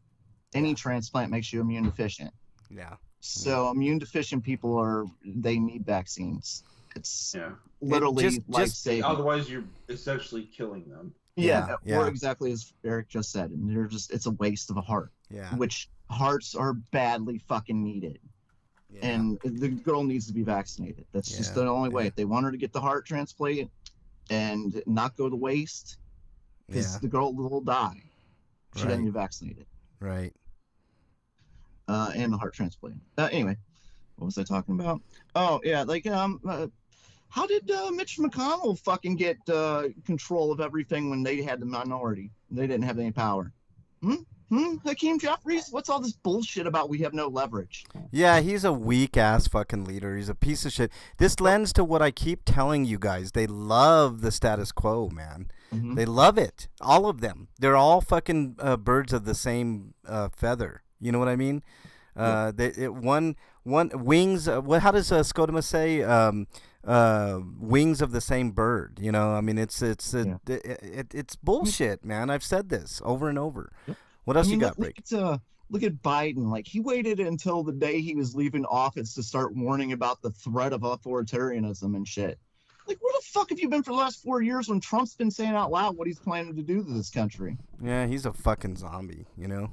S4: Any transplant makes you immune deficient.
S1: Yeah.
S4: So immune deficient people they need vaccines. It's literally life-saving.
S2: Otherwise, you're essentially killing them.
S4: Yeah, or exactly as Eric just said, and it's a waste of a heart.
S1: Yeah.
S4: Which hearts are badly fucking needed. Yeah. And the girl needs to be vaccinated. That's just the only way. If they want her to get the heart transplant and not go to waste, because the girl will die. She doesn't get vaccinated.
S1: Right.
S4: And the heart transplant. Anyway, what was I talking about? Oh yeah, how did Mitch McConnell fucking get control of everything when they had the minority? They didn't have any power. Hakeem Jeffries? What's all this bullshit about we have no leverage?
S1: Yeah, he's a weak-ass fucking leader. He's a piece of shit. This lends to what I keep telling you guys. They love the status quo, man. Mm-hmm. They love it. All of them. They're all fucking birds of the same feather. You know what I mean? One wings. How does Scotoma say? Wings of the same bird. You know, I mean, it's bullshit, man. I've said this over and over. What else you got, Rick?
S4: Look at Biden. Like, he waited until the day he was leaving office to start warning about the threat of authoritarianism and shit. Like, where the fuck have you been for the last 4 years when Trump's been saying out loud what he's planning to do to this country?
S1: Yeah, he's a fucking zombie, you know?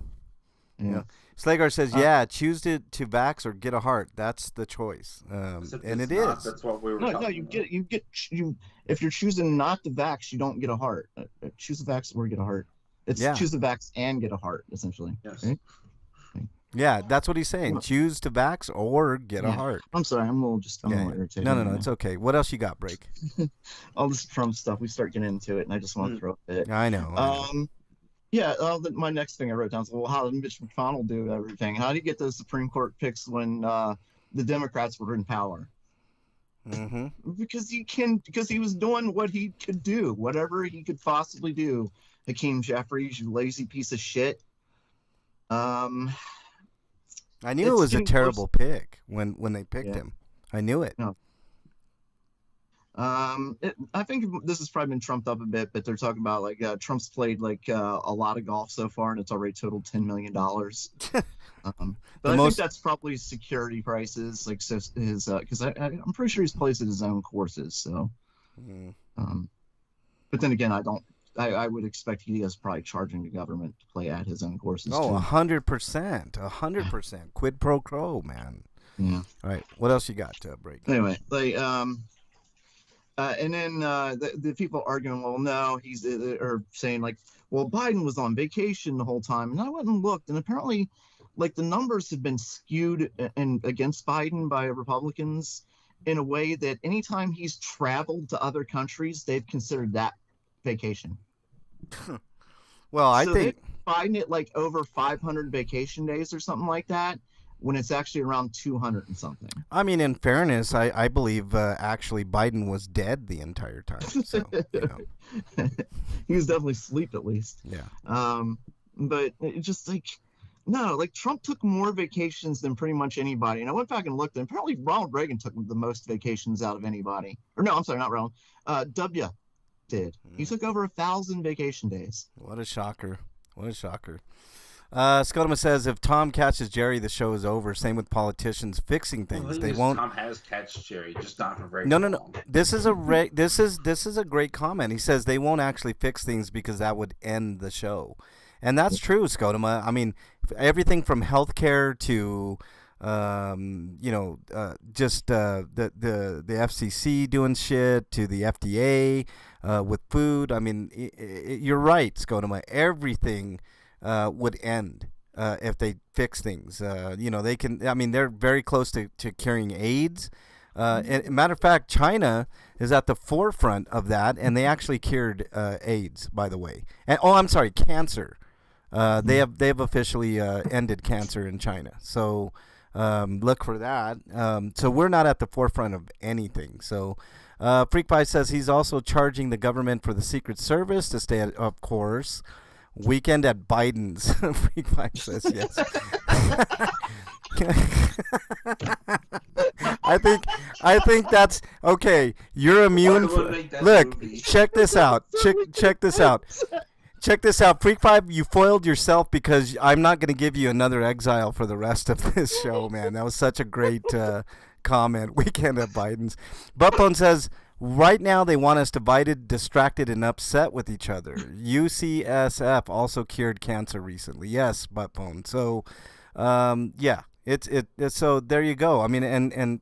S4: Yeah.
S1: Slagar says, choose to vax or get a heart. That's the choice. And it is.
S2: That's what we were
S4: talking about. If you're choosing not to vax, you don't get a heart. Choose to vax or get a heart. It's choose to vax and get a heart, essentially.
S2: Yes.
S4: Right?
S1: Yeah, that's what he's saying. Choose to vax or get a heart.
S4: I'm sorry, I'm a little irritated.
S1: No, it's okay. What else you got, Break?
S4: All this Trump stuff, we start getting into it, and I just want to throw it.
S1: I know.
S4: My next thing I wrote down is, well, how did Mitch McConnell do everything? How did he get those Supreme Court picks when the Democrats were in power?
S1: Mm-hmm.
S4: Because he was doing what he could do, whatever he could possibly do. Hakeem Jeffries, you lazy piece of shit.
S1: I knew it was a terrible pick when they picked him. I knew it.
S4: No. I think this has probably been trumped up a bit, but they're talking about Trump's played a lot of golf so far, and it's already totaled $10 million. But I think that's probably security prices, because I'm pretty sure he's placed at his own courses. So, but then again, I would expect he is probably charging the government to play at his own courses.
S1: Oh, 100%, quid pro quo, man.
S4: Yeah.
S1: All right, what else you got to break?
S4: Anyway, and then the people arguing, well, no, or saying well, Biden was on vacation the whole time, and I went and looked, and apparently, the numbers have been skewed and against Biden by Republicans in a way that anytime he's traveled to other countries, they've considered that vacation.
S1: Well, I think
S4: Biden at over 500 vacation days or something like that, when it's actually around 200 and something.
S1: I mean, in fairness, I believe actually Biden was dead the entire time. So,
S4: he was definitely asleep at least.
S1: Yeah.
S4: But it just no, Trump took more vacations than pretty much anybody. And I went back and looked, and apparently Ronald Reagan took the most vacations out of anybody. Or no, I'm sorry, not Ronald. did. He took over 1,000 vacation days.
S1: What a shocker. What a shocker. Scotoma says if Tom catches Jerry, the show is over. Same with politicians fixing things. They won't.
S2: Tom has catched Jerry, just not for very
S1: No.
S2: long.
S1: This is a great comment. He says they won't actually fix things because that would end the show, and that's true, Scotoma. I mean, everything from healthcare to just the FCC doing shit to the FDA with food. I mean, you're right, Scotoma. Everything would end if they fix things. They can. I mean, they're very close to curing AIDS. Matter of fact, China is at the forefront of that, and they actually cured AIDS, by the way. And I'm sorry, cancer. They have officially ended cancer in China. So look for that. So we're not at the forefront of anything. So Freak Pie says he's also charging the government for the Secret Service to stay at, of course. Weekend at Biden's. Freak Pie says yes. I think that's okay. You're immune. Look, check this out. Check this out. Check this out, Freak Five. You foiled yourself because I'm not going to give you another exile for the rest of this show, man. That was such a great comment. Weekend at Biden's. Buttbone says right now they want us divided, distracted, and upset with each other. UCSF also cured cancer recently. Yes, Buttbone. So, yeah, it's so there you go. I mean, and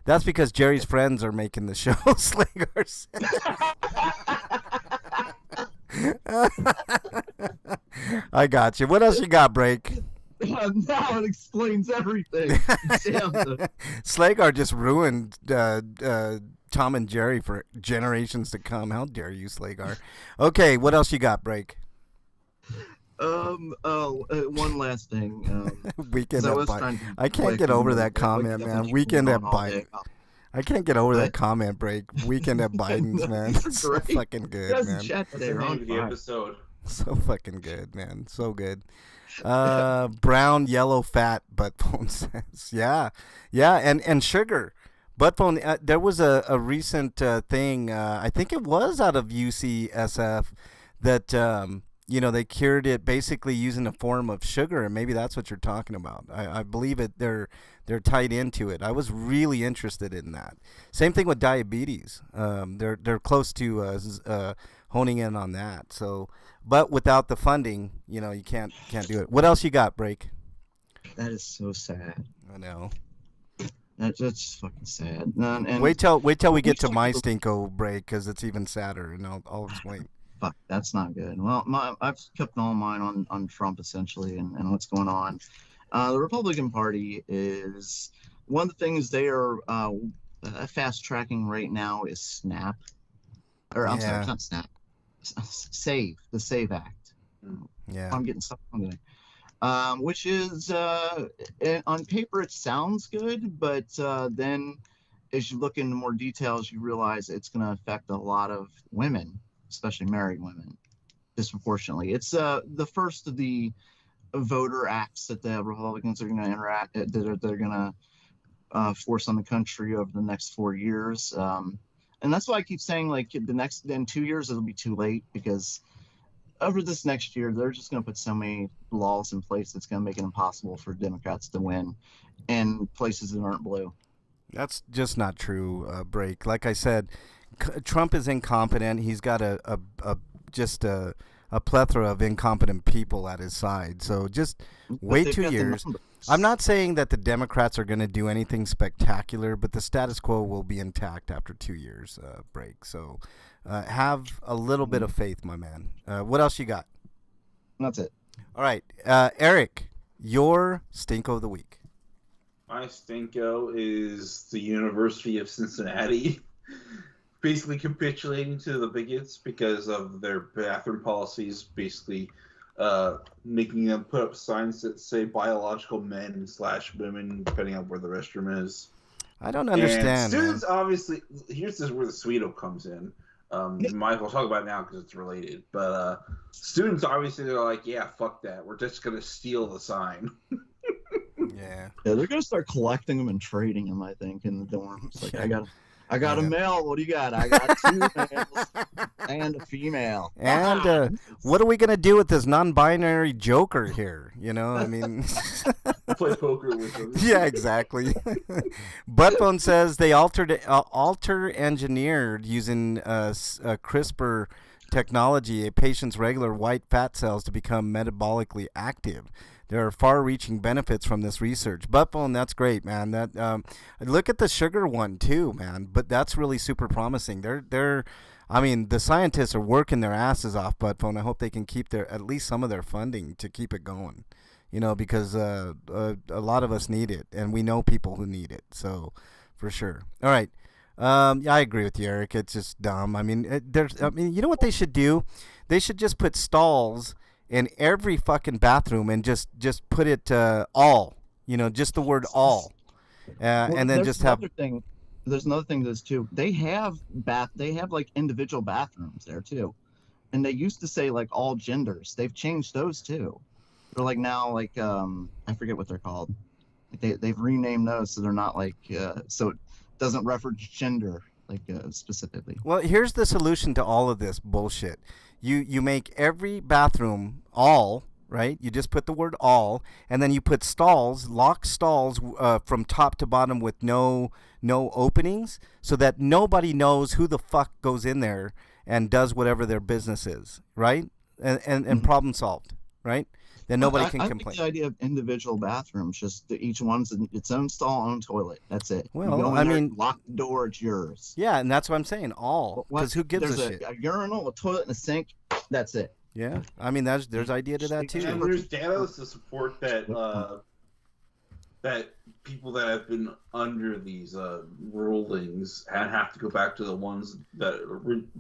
S1: that's because Jerry's friends are making the show. Slager says. I got you. What else you got, Break?
S4: Now it explains everything.
S1: Slagar just ruined Tom and Jerry for generations to come. How dare you, Slagar? Okay, what else you got, Break?
S4: One last thing.
S1: Weekend at Biden. I can't get over that comment, man. Weekend at Biden. I can't get over that comment, Break. Weekend at Biden's, man. So fucking good, man.
S2: That's the name of the episode.
S1: So fucking good, man. So good. Brown, yellow, fat, Buttbone says. Yeah, and sugar. Buttbone, there was a recent thing, I think it was out of UCSF, that, they cured it basically using a form of sugar, and maybe that's what you're talking about. I believe it. They're tied into it. I was really interested in that. Same thing with diabetes. They're close to honing in on that. So, but without the funding, you can't do it. What else you got, Break?
S4: That is so sad.
S1: I know.
S4: That's fucking sad. And
S1: wait till we get to my stinko, Break, because it's even sadder, and I'll explain.
S4: Fuck, that's not good. Well, I've kept all mine on Trump essentially, and what's going on. The Republican Party is one of the things they are fast tracking right now is SNAP, or I'm sorry, not SNAP, the SAVE Act.
S1: Yeah,
S4: I'm getting stuck on today. Which is on paper it sounds good, but then as you look into more details, you realize it's going to affect a lot of women, especially married women, disproportionately. It's the first of the voter acts that the Republicans are going to they're going to force on the country over the next 4 years, and that's why I keep saying like in 2 years it'll be too late, because over this next year they're just going to put so many laws in place that's going to make it impossible for Democrats to win in places that aren't blue.
S1: That's just not true, Break. Like I said, Trump is incompetent. He's got a plethora of incompetent people at his side. So just wait 2 years. I'm not saying that the Democrats are going to do anything spectacular, but the status quo will be intact after 2 years, Break. So have a little bit of faith, my man. What else you got?
S4: That's it.
S1: All right. Eric, your stinko of the week.
S2: My stinko is the University of Cincinnati basically capitulating to the bigots because of their bathroom policies, basically making them put up signs that say biological men / women, depending on where the restroom is.
S1: I don't understand.
S2: And students, obviously, here's where the Sweeto comes in. Might as well talk about it now because it's related. But students, obviously, they're like, yeah, fuck that. We're just going to steal the sign.
S1: Yeah,
S4: they're going to start collecting them and trading them, I think, in the dorms. Like, I I got a
S1: know.
S4: male. What do you got? I got 2 males and a female.
S1: And what are we gonna do with this non-binary Joker here? You know, I mean,
S2: Play poker with them.
S1: yeah, exactly. Buttbone says they alter engineered using CRISPR technology a patient's regular white fat cells to become metabolically active. There are far-reaching benefits from this research. Buttbone, that's great, man. That look at the sugar one too, man. But that's really super promising. I mean, the scientists are working their asses off, Buttbone. I hope they can keep at least some of their funding to keep it going. You know, because a lot of us need it, and we know people who need it. So, for sure. All right. Yeah, I agree with you, Eric. It's just dumb. I mean, you know what they should do? They should just put stalls in every fucking bathroom and just put it all. You know, just the word all, and then just have.
S4: There's another thing that's too. They have like individual bathrooms there too, and they used to say like all genders. They've changed those too. They're like now like I forget what they're called. They've renamed those so they're not like so it doesn't reference gender like specifically.
S1: Well, here's the solution to all of this bullshit. You make every bathroom all, right? You just put the word all, and then you put stalls, lock stalls from top to bottom with no openings, so that nobody knows who the fuck goes in there and does whatever their business is, right? And problem solved, right? Then nobody can complain.
S4: I like the idea of individual bathrooms, just each one's in its own stall, own toilet. That's it.
S1: Well, I mean,
S4: lock the door, it's yours.
S1: Yeah, and that's what I'm saying. All, because who gives a shit?
S4: There's a urinal, a toilet, and a sink. That's it.
S1: Yeah, I mean, there's idea to that too.
S2: And there's data to support that that people that have been under these rulings have to go back to the ones that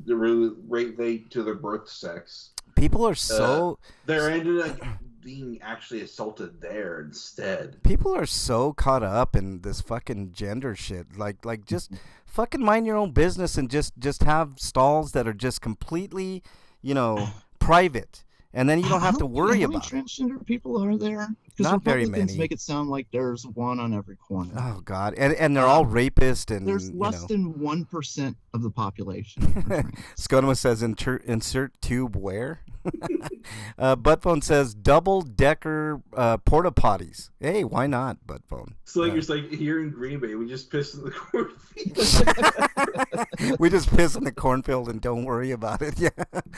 S2: relate to their birth sex.
S1: People are so
S2: they're ended up being actually assaulted there instead.
S1: People are so caught up in this fucking gender shit. Like just fucking mind your own business and just have stalls that are just completely, you know, private. And then you don't have to worry about it.
S4: How many transgender people are there?
S1: Not very many.
S4: Make it sound like there's one on every corner.
S1: Oh God, and they're all rapists and
S4: there's less than 1% of the population.
S1: Sconema says insert tube where? Buttphone says double-decker porta potties. Hey, why not, Buttphone?
S2: So it's like here in Green Bay, we just piss in the cornfield.
S1: We just piss in the cornfield and don't worry about it. Yeah,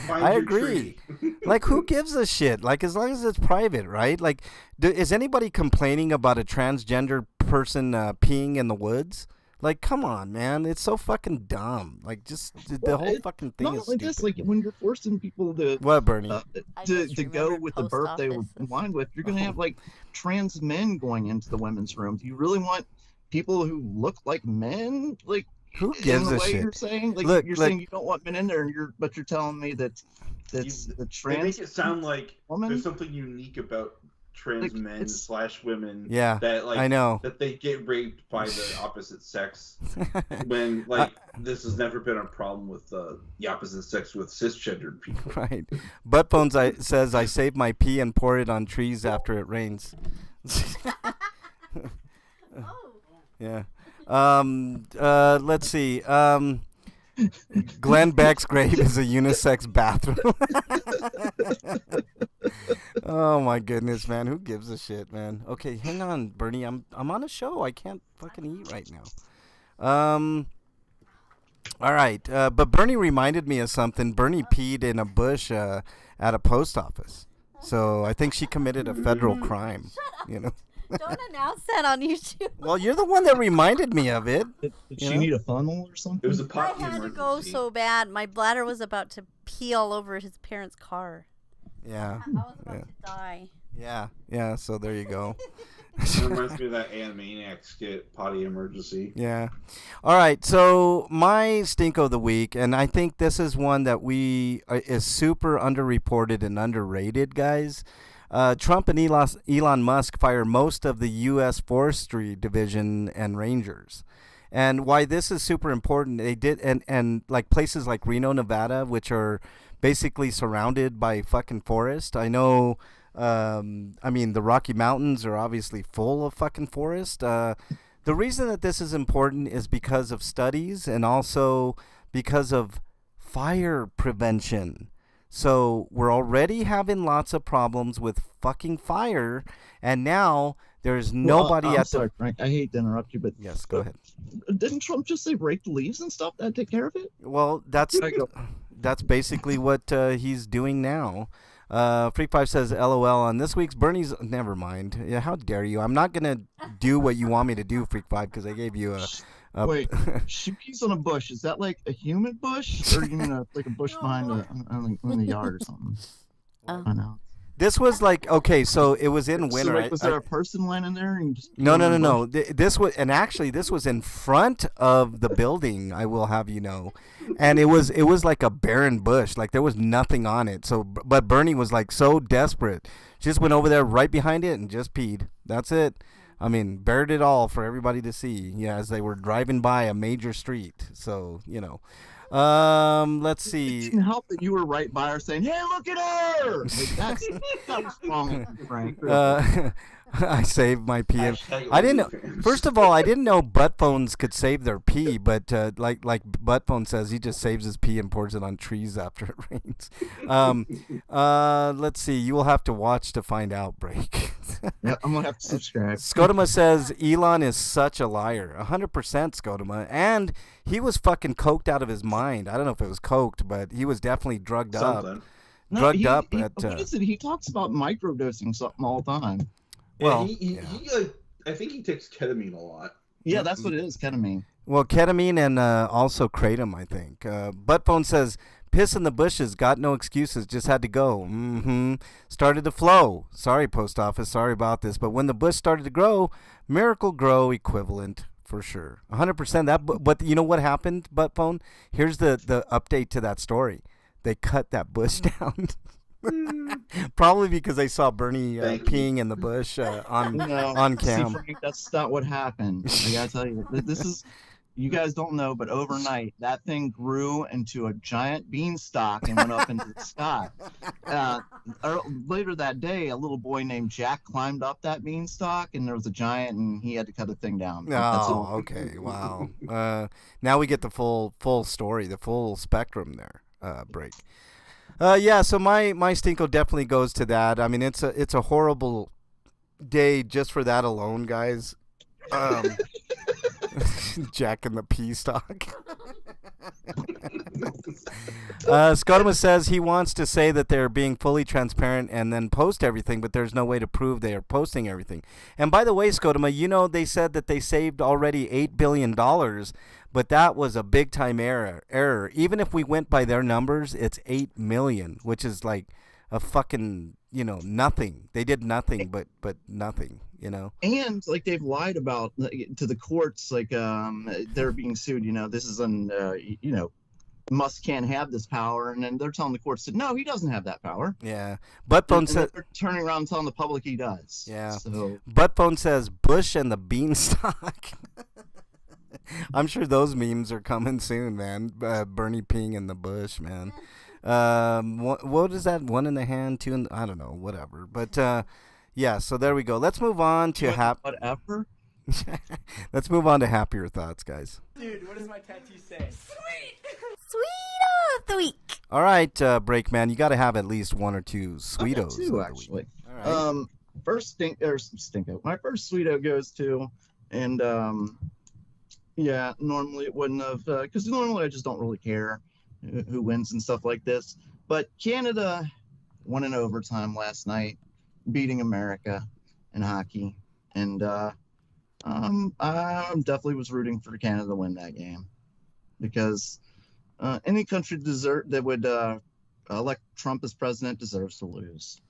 S1: I agree. Like, who gives a shit? Like, as long as it's private, right? Like, is anybody complaining about a transgender person peeing in the woods? Like, come on, man. It's so fucking dumb. Like, just the whole fucking thing is stupid.
S4: This, like, when you're forcing people to...
S1: What, Bernie?
S4: To go with the birth they were blind with, you're going to have, like, trans men going into the women's room. Do you really want people who look like men? Like,
S1: who gives a shit?
S4: You're saying? Like, you're saying you don't want men in there, but you're telling me that that's the trans...
S2: They make it sound like
S4: woman?
S2: There's something unique about trans men / women,
S1: yeah,
S2: that like
S1: I know
S2: that they get raped by the opposite sex when this has never been a problem with the opposite sex with cisgendered people.
S1: Right. Buttbones says I save my pee and pour it on trees after it rains. Yeah. Let's see. Glenn Beck's grave is a unisex bathroom. Oh my goodness, man! Who gives a shit, man? Okay, hang on, Bernie. I'm on a show. I can't fucking eat right now. All right. But Bernie reminded me of something. Bernie peed in a bush at a post office, so I think she committed a federal crime.
S3: Shut up.
S1: You know.
S3: Don't announce that on YouTube.
S1: Well, you're the one that reminded me of it.
S4: Did she need a funnel or something?
S2: It was a
S3: I
S2: potty
S3: had to
S2: emergency.
S3: go so bad. My bladder was about to pee all over his parents' car.
S1: Yeah.
S3: I was about to die.
S1: Yeah. So there you go.
S2: It reminds me of that Animaniacs skit, Potty Emergency.
S1: Yeah. All right. So my stink of the week, and I think this is one that is super underreported and underrated, guys. Trump and Elon Musk fire most of the U.S. Forestry Division and Rangers. And why this is super important, they did, and like places like Reno, Nevada, which are basically surrounded by fucking forest. I know, I mean, the Rocky Mountains are obviously full of fucking forest. The reason that this is important is because of studies and also because of fire prevention. So we're already having lots of problems with fucking fire, and now there's nobody
S4: I'm
S1: at
S4: sorry, Frank. I hate to interrupt you, but
S1: Yes, go ahead.
S4: didn't Trump just say rake the leaves and stuff? That take care of it?
S1: Well, that's
S4: I go,
S1: basically what he's doing now. Freak Five says, "LOL" on this week's Bernie's. Never mind. Yeah, how dare you? I'm not gonna do what you want me to do, Freak Five, because I gave you a
S4: Wait, she pees on a bush. Is that like a human bush, or you mean like a bush behind in the yard or something? I know.
S1: This was like, okay, so it was in winter.
S4: So, like, was there a person landing there? And just
S1: No. This was, and actually, this was in front of the building. I will have you know, and it was like a barren bush. Like there was nothing on it. So, but Bernie was like so desperate, just went over there right behind it and just peed. That's it. I mean, bared it all for everybody to see. Yeah, as they were driving by a major street. So you know. Let's
S4: It
S1: see.
S4: didn't help that you were right by her saying, "Hey, look at her!" Like, that was wrong, Frank.
S1: I saved my pee.
S2: Hashtag
S1: I didn't know.
S2: OnlyFans.
S1: First of all, I didn't know butt phones could save their pee, but like butt phone says, he just saves his pee and pours it on trees after it rains. Let's see. You will have to watch to find out. Break.
S4: Yeah, I'm gonna have to subscribe.
S1: Scotoma says Elon is such a liar. 100% Scotoma, and he was fucking coked out of his mind. I don't know if it was coked, but he was definitely drugged up.
S2: Something.
S1: Drugged up
S4: He,
S1: at,
S4: what is it? He talks about microdosing something all the time.
S1: Well,
S2: he like, I think he takes ketamine a lot.
S4: Yeah, that's what it is, ketamine.
S1: Well, ketamine and also kratom, I think. Buttphone says, piss in the bushes, got no excuses, just had to go. Started to flow. Sorry, post office, sorry about this. But when the bush started to grow, miracle grow equivalent for sure. 100% that. But you know what happened, Buttphone? Here's the update to that story. They cut that bush down. Probably because they saw Bernie peeing in the bush on cam.
S4: See, Frank, that's not what happened. I gotta tell you, this is, you guys don't know, but overnight that thing grew into a giant beanstalk and went up into the sky. Later that day, a little boy named Jack climbed up that beanstalk, and there was a giant, and he had to cut the thing down. That's all.
S1: Okay, wow. Now we get the full story, the full spectrum there. Break. Yeah, so my stinko definitely goes to that. I mean, it's a horrible day just for that alone, guys. Jack and the pea stock. Scotoma says he wants to say that they're being fully transparent and then post everything, but there's no way to prove they are posting everything. And by the way, Scotoma, you know they said that they saved already $8 billion, but that was a big time error. Even if we went by their numbers, it's 8 million, which is like a fucking, nothing. They did nothing but nothing,
S4: And like they've lied about to the courts, like they're being sued. This is Musk can't have this power, and then they're telling the courts that no, he doesn't have that power.
S1: Yeah, Buttphone says
S4: they're turning around and telling the public he does.
S1: Yeah.
S4: So
S1: Buttphone says Bush and the beanstalk. I'm sure those memes are coming soon, man. Bernie peeing in the bush, man. What is that? One in the hand, two in I don't know, whatever. But yeah, so there we go. Let's move on to
S4: whatever.
S1: Let's move on to happier thoughts, guys.
S6: Dude, what does my tattoo say?
S3: Sweet of the week.
S1: All right, Breakman, you got to have at least one or two sweetos.
S4: Two actually.
S1: All right.
S4: First stinko. My first sweeto goes to, and yeah, normally it wouldn't have, because normally I just don't really care who wins and stuff like this. But Canada won in overtime last night, beating America in hockey, and I definitely was rooting for Canada to win that game, because any country that would elect Trump as president deserves to lose.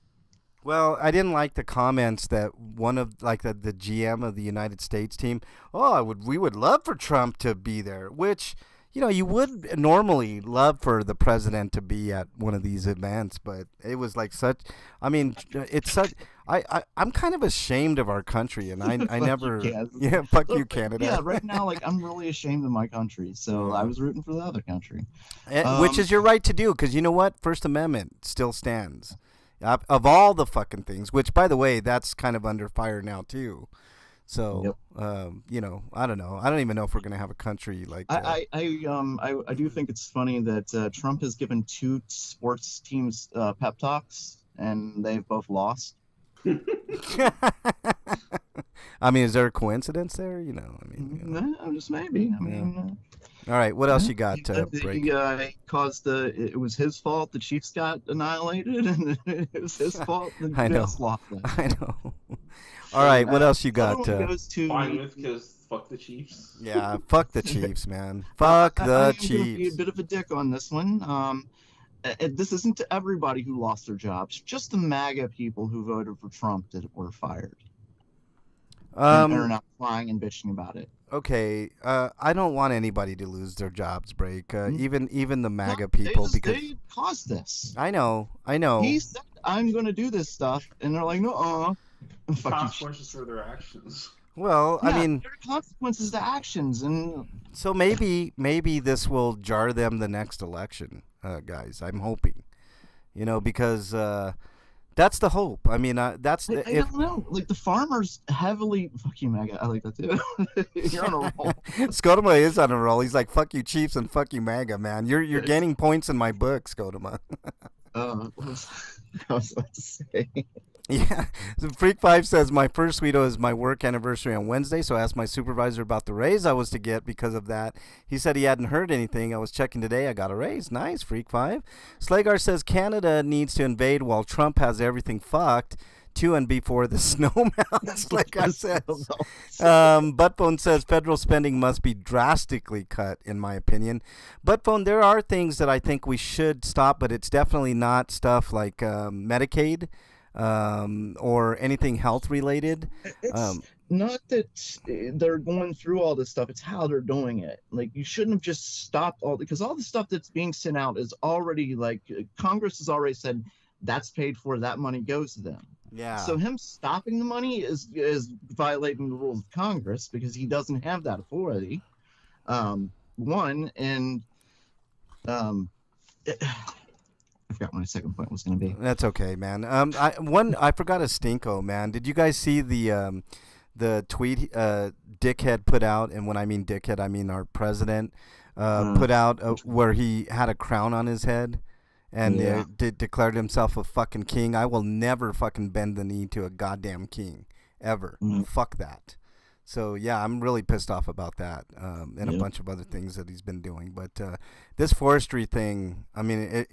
S1: Well, I didn't like the comments that one of the GM of the United States team. We would love for Trump to be there, which you would normally love for the president to be at one of these events, but it was like such. I mean, it's such. I'm kind of ashamed of our country, and I never. Yeah, fuck you, Canada.
S4: Yeah, right now, I'm really ashamed of my country, so I was rooting for the other country.
S1: Which is your right to do, because you know what? First Amendment still stands. Of all the fucking things, which, by the way, that's kind of under fire now, too. So, I don't know. I don't even know if we're gonna have a country like.
S4: I do think it's funny that Trump has given 2 sports teams pep talks, and they've both lost.
S1: I mean, is there a coincidence there?
S4: No, just maybe. I mean.
S1: All right, what else you got?
S4: He caused it was his fault the Chiefs got annihilated, and it was his fault the Jets lost that.
S1: I know. All right, what else you got?
S2: Fine with, because fuck the Chiefs.
S1: Yeah, fuck the Chiefs, man. Fuck the Chiefs.
S4: I'm gonna be a bit of a dick on this one. This isn't to everybody who lost their jobs, just the MAGA people who voted for Trump that were fired. And are not crying and bitching about it.
S1: Okay, I don't want anybody to lose their jobs, Break. Even the MAGA people, because
S4: they caused this.
S1: I know.
S4: He said, "I'm going to do this stuff," and they're like, "No,
S2: consequences for their actions."
S1: Well,
S4: yeah,
S1: I mean,
S4: there are consequences to actions, and
S1: so maybe this will jar them the next election, guys. I'm hoping, because. That's the hope. I mean, that's the.
S4: I don't know. Like the farmers heavily. Fuck you, MAGA. I like that too. You're on a roll.
S1: Scotoma is on a roll. He's like, "Fuck you, Chiefs, and fuck you, MAGA, man. You're gaining points in my book, Scotoma."
S4: I was about to say.
S1: Yeah. So Freak5 says, my first Sweeto is my work anniversary on Wednesday, so I asked my supervisor about the raise I was to get because of that. He said he hadn't heard anything. I was checking today. I got a raise. Nice, Freak5. Slagar says Canada needs to invade while Trump has everything fucked. To and before the snowmounts, like I said. Buttphone says federal spending must be drastically cut, in my opinion. Buttphone, there are things that I think we should stop, but it's definitely not stuff like Medicaid. Or anything health related.
S4: It's not that they're going through all this stuff, it's how they're doing it. Like, you shouldn't have just stopped because all the stuff that's being sent out is already, like, Congress has already said that's paid for, that money goes to them.
S1: Yeah.
S4: So him stopping the money is violating the rules of Congress because he doesn't have that authority. I forgot what my second point was going to be.
S1: That's okay, man. I forgot a stinko, man. Did you guys see the tweet Dickhead put out? And when I mean Dickhead, I mean our president put out where he had a crown on his head and declared himself a fucking king. I will never fucking bend the knee to a goddamn king ever. Fuck that. So yeah, I'm really pissed off about that, and a bunch of other things that he's been doing. But this forestry thing, I mean,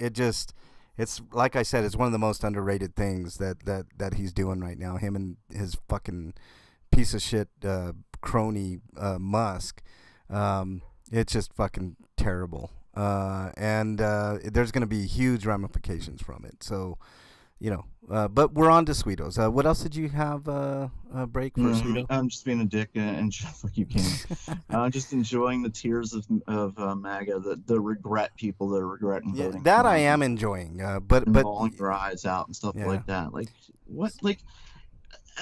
S1: it's like I said, it's one of the most underrated things that he's doing right now. Him and his fucking piece of shit crony Musk. It's just fucking terrible, and there's going to be huge ramifications from it. So. But we're on to Sweetos. What else did you have break for Sweeto?
S4: I'm just being a dick and fuck you, King. I'm just enjoying the tears of MAGA, the regret people that are regretting voting.
S1: That I am enjoying. But
S4: bawling their eyes out and stuff like that. Like what? Like,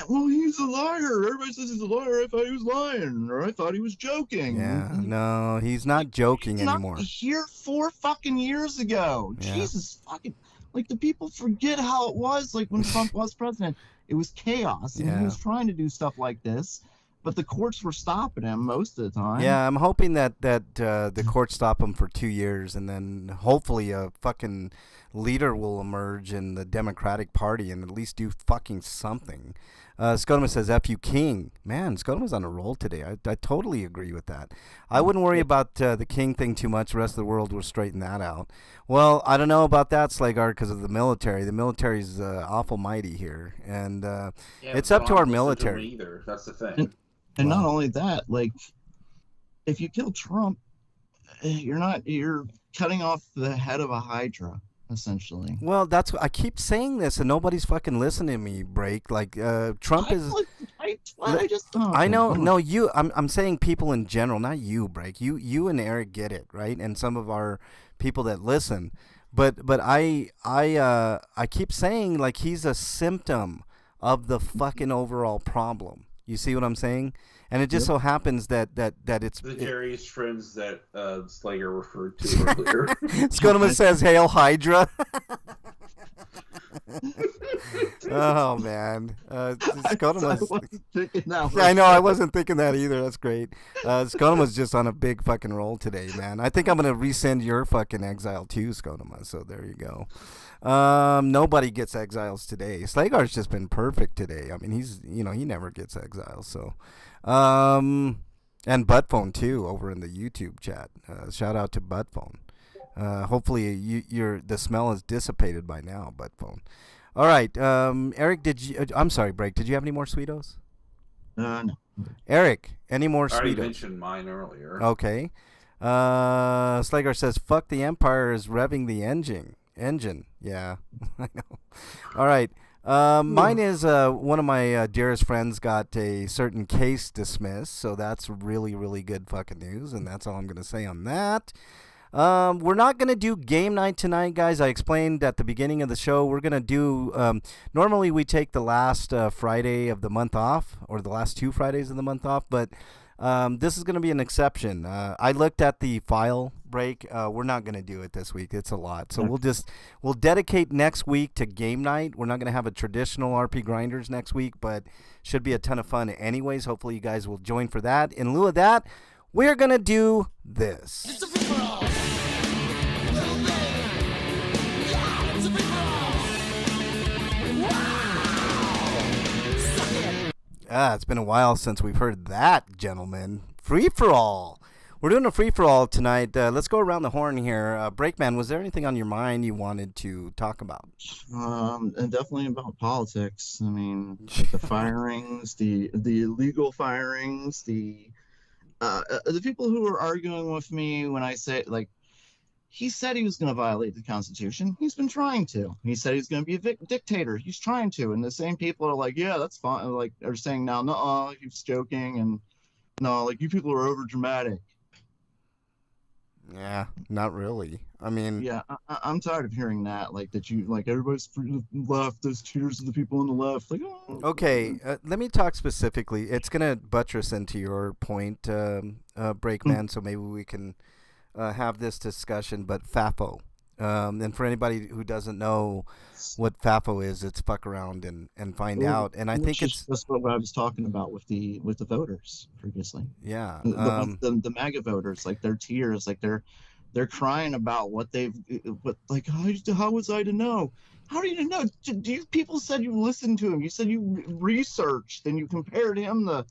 S4: well, he's a liar. Everybody says he's a liar. I thought he was lying, or I thought he was joking.
S1: Yeah, no, he's not joking anymore.
S4: Not here 4 fucking years ago. Yeah. Jesus fucking. Like, the people forget how it was, like, when Trump was president. It was chaos, and he was trying to do stuff like this, but the courts were stopping him most of the time.
S1: Yeah, I'm hoping that the courts stop him for 2 years, and then hopefully a fucking leader will emerge in the Democratic Party and at least do fucking something. Scotoma says, F you King. Man, Scotoma's on a roll today. I totally agree with that. I wouldn't worry about the King thing too much. The rest of the world will straighten that out. Well, I don't know about that, Slagar, because of the military. The military's awful mighty here, and it's up to our military.
S2: Either. That's the thing.
S4: And not only that, like, if you kill Trump, you're cutting off the head of a hydra. Essentially.
S1: Well, I keep saying this, and nobody's fucking listening to me. Break like Trump is.
S4: I just don't.
S1: I know. No, you. I'm saying people in general, not you. Break. You and Eric get it, right? And some of our people that listen, but I keep saying like he's a symptom of the fucking overall problem. You see what I'm saying? And it just so happens that it's
S2: the Jerry's friends that Slayer referred to earlier.
S1: Scotoma says, "Hail Hydra." Oh man, Scottum
S4: I
S1: was.
S4: wasn't thinking that.
S1: Yeah, I know. I wasn't thinking that either. That's great. Scottum was just on a big fucking roll today, man. I think I'm gonna resend your fucking exile too, Scottum. So there you go. Nobody gets exiles today. Slagar's just been perfect today. I mean, he never gets exiles. So, and Buttphone too over in the YouTube chat. Shout out to Buttphone. Hopefully the smell is dissipated by now, Buttphone. All right, Eric, I'm sorry, Break. Did you have any more Sweetos?
S4: No.
S1: Eric, any more
S2: I already
S1: Sweetos?
S2: mentioned mine earlier.
S1: Okay. Slagar says, "Fuck the Empire is revving the engine." Yeah, I know. All right. Mine is one of my dearest friends got a certain case dismissed, so that's really, really good fucking news, and that's all I'm gonna say on that. We're not going to do game night tonight, guys. I explained at the beginning of the show. We're going to do, normally we take the last Friday of the month off, or the last 2 Fridays of the month off, but this is going to be an exception. I looked at the file break. We're not going to do it this week. It's a lot. So we'll dedicate next week to game night. We're not going to have a traditional RP Grinders next week, but should be a ton of fun anyways. Hopefully you guys will join for that. In lieu of that, we're going to do this.
S7: It's a free-for-all. Little baby. Yeah, it's a free-for-all. Wow. Suck it.
S1: It's been a while since we've heard that, gentlemen. Free-for-all. We're doing a free-for-all tonight. Let's go around the horn here. Breakman, was there anything on your mind you wanted to talk about?
S4: And definitely about politics. I mean, like the firings, the illegal firings, the people who are arguing with me when I say, like, he said he was going to violate the Constitution. He's been trying to. He said he's going to be a dictator. He's trying to. And the same people are like, yeah, that's fine. Like, are saying now, no, he's joking. And no, like, you people are over dramatic.
S1: Yeah, not really. I mean,
S4: yeah, I'm tired of hearing that. Like, that you, like, everybody's free to the left. There's cheers to the people on the left. Like, oh.
S1: Okay, let me talk specifically. It's going to buttress into your point, Breakman, so maybe we can have this discussion. But FAFO. And for anybody who doesn't know what FAFO is, it's fuck around and find out. And I think
S4: that's what I was talking about with the voters previously.
S1: Yeah.
S4: The MAGA voters, like their tears, like they're crying about what like, how was I to know? How do you know? You people said you listened to him. You said you researched and you compared him the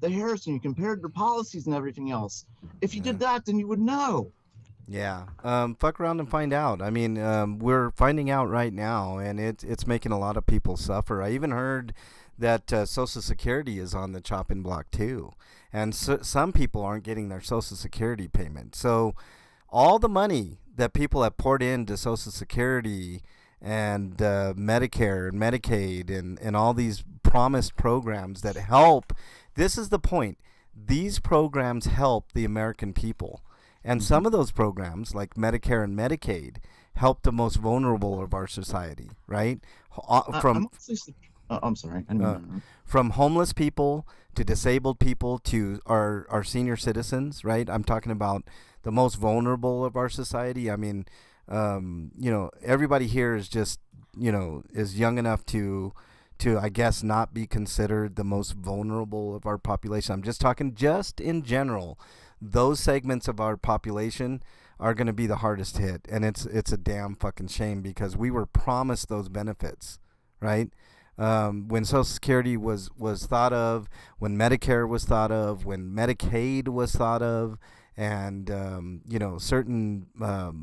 S4: Harrison. You compared their policies and everything else. If you did that, then you would know.
S1: Yeah, fuck around and find out. I mean, we're finding out right now, and it's making a lot of people suffer. I even heard that Social Security is on the chopping block too, and some people aren't getting their Social Security payment. So all the money that people have poured into Social Security and Medicare and Medicaid and all these promised programs that help, this is the point. These programs help the American people. And some of those programs, like Medicare and Medicaid, help the most vulnerable of our society, right?
S4: I'm sorry.
S1: From homeless people to disabled people to our senior citizens, right? I'm talking about the most vulnerable of our society. I mean, everybody here is just, is young enough to I guess not be considered the most vulnerable of our population. I'm just talking just in general. Those segments of our population are going to be the hardest hit, and it's a damn fucking shame because we were promised those benefits, right? When Social Security was thought of, when Medicare was thought of, when Medicaid was thought of, and certain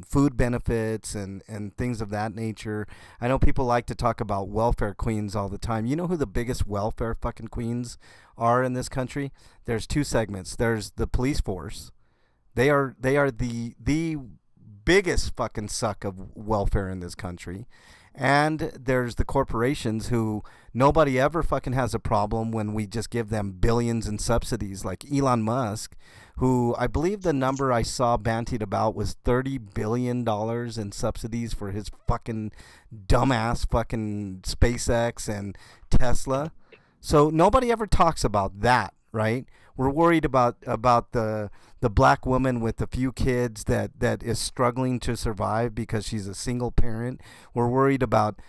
S1: food benefits and things of that nature. I know people like to talk about welfare queens all the time. You know who the biggest welfare fucking queens are in this country? There's 2 segments. There's the police force. They are the biggest fucking suck of welfare in this country. And there's the corporations who nobody ever fucking has a problem when we just give them billions in subsidies, like Elon Musk, who I believe the number I saw bantied about was $30 billion in subsidies for his fucking dumbass fucking SpaceX and Tesla. So nobody ever talks about that, right? We're worried about the the black woman with a few kids that is struggling to survive because she's a single parent. We're worried about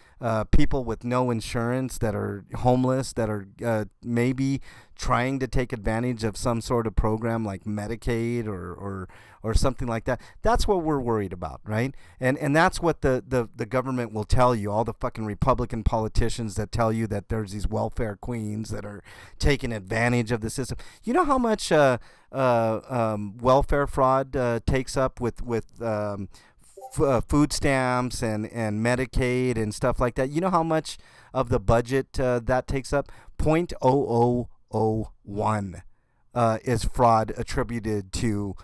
S1: people with no insurance that are homeless, that are maybe trying to take advantage of some sort of program like Medicaid or something like that. That's what we're worried about, right? And that's what the government will tell you, all the fucking Republican politicians that tell you that there's these welfare queens that are taking advantage of the system. You know how much welfare fraud takes up with food stamps and Medicaid and stuff like that? You know how much of the budget that takes up? 0.0001 is fraud attributed to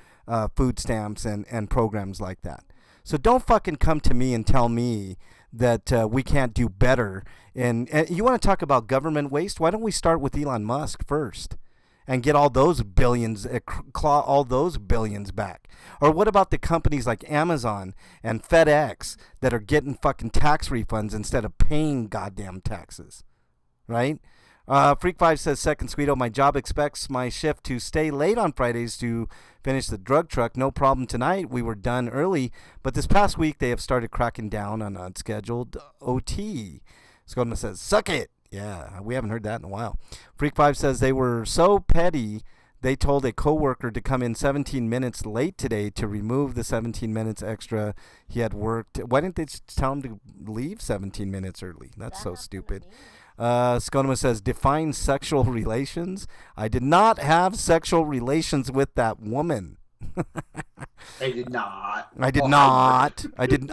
S1: food stamps and programs like that. So don't fucking come to me and tell me that we can't do better. And you want to talk about government waste? Why don't we start with Elon Musk first and get all those billions, claw all those billions back? Or what about the companies like Amazon and FedEx that are getting fucking tax refunds instead of paying goddamn taxes, right? Freak5 says, Second Sweeto, my job expects my shift to stay late on Fridays to finish the drug truck. No problem tonight. We were done early, but this past week they have started cracking down on unscheduled OT. Skodma says, suck it. Yeah, we haven't heard that in a while. Freak5 says they were so petty they told a coworker to come in 17 minutes late today to remove the 17 minutes extra he had worked. Why didn't they just tell him to leave 17 minutes early? That's so stupid. Skonoma says, define sexual relations. I did not have sexual relations with that woman.
S2: I did not.
S1: I did not. I did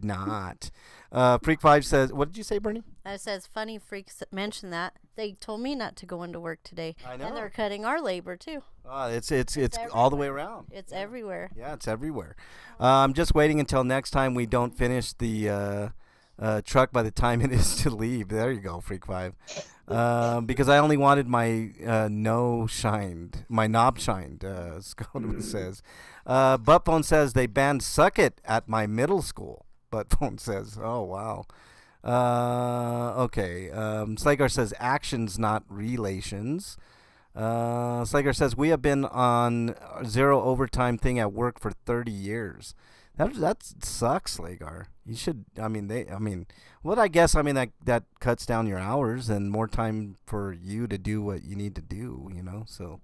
S1: not. Freak5 says, what did you say, Bernie?
S3: It says, funny freaks mentioned that. They told me not to go into work today.
S1: I know.
S3: And they're cutting our labor, too.
S1: It's all the way around.
S3: It's everywhere.
S1: Yeah, it's everywhere. I'm just waiting until next time we don't finish the truck by the time it is to leave. There you go, Freak5. Because I only wanted my knob shined. Skonoma says. Buttphone says they banned Suck It at my middle school. Buttphone says, oh, wow. Okay. Slagar says actions, not relations. Slagar says we have been on zero overtime thing at work for 30 years. That sucks, Slagar. You should. I guess that cuts down your hours and more time for you to do what you need to do. So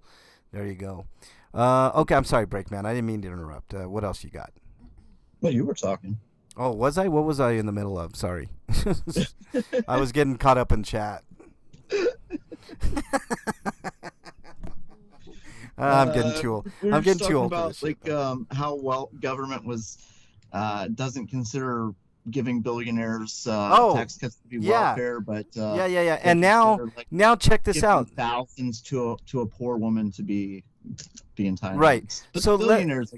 S1: there you go. Okay, I'm sorry, Breakman. I didn't mean to interrupt. What else you got?
S4: Well, you were talking.
S1: Oh, was I? What was I in the middle of? Sorry. I was getting caught up in chat. I'm getting too old. I'm getting too old for this shit.
S4: How well government doesn't consider giving billionaires tax cuts to be welfare, but
S1: yeah. And now check this out.
S4: Thousands to a poor woman to be entitled.
S1: Right.
S4: But
S1: so
S4: billionaires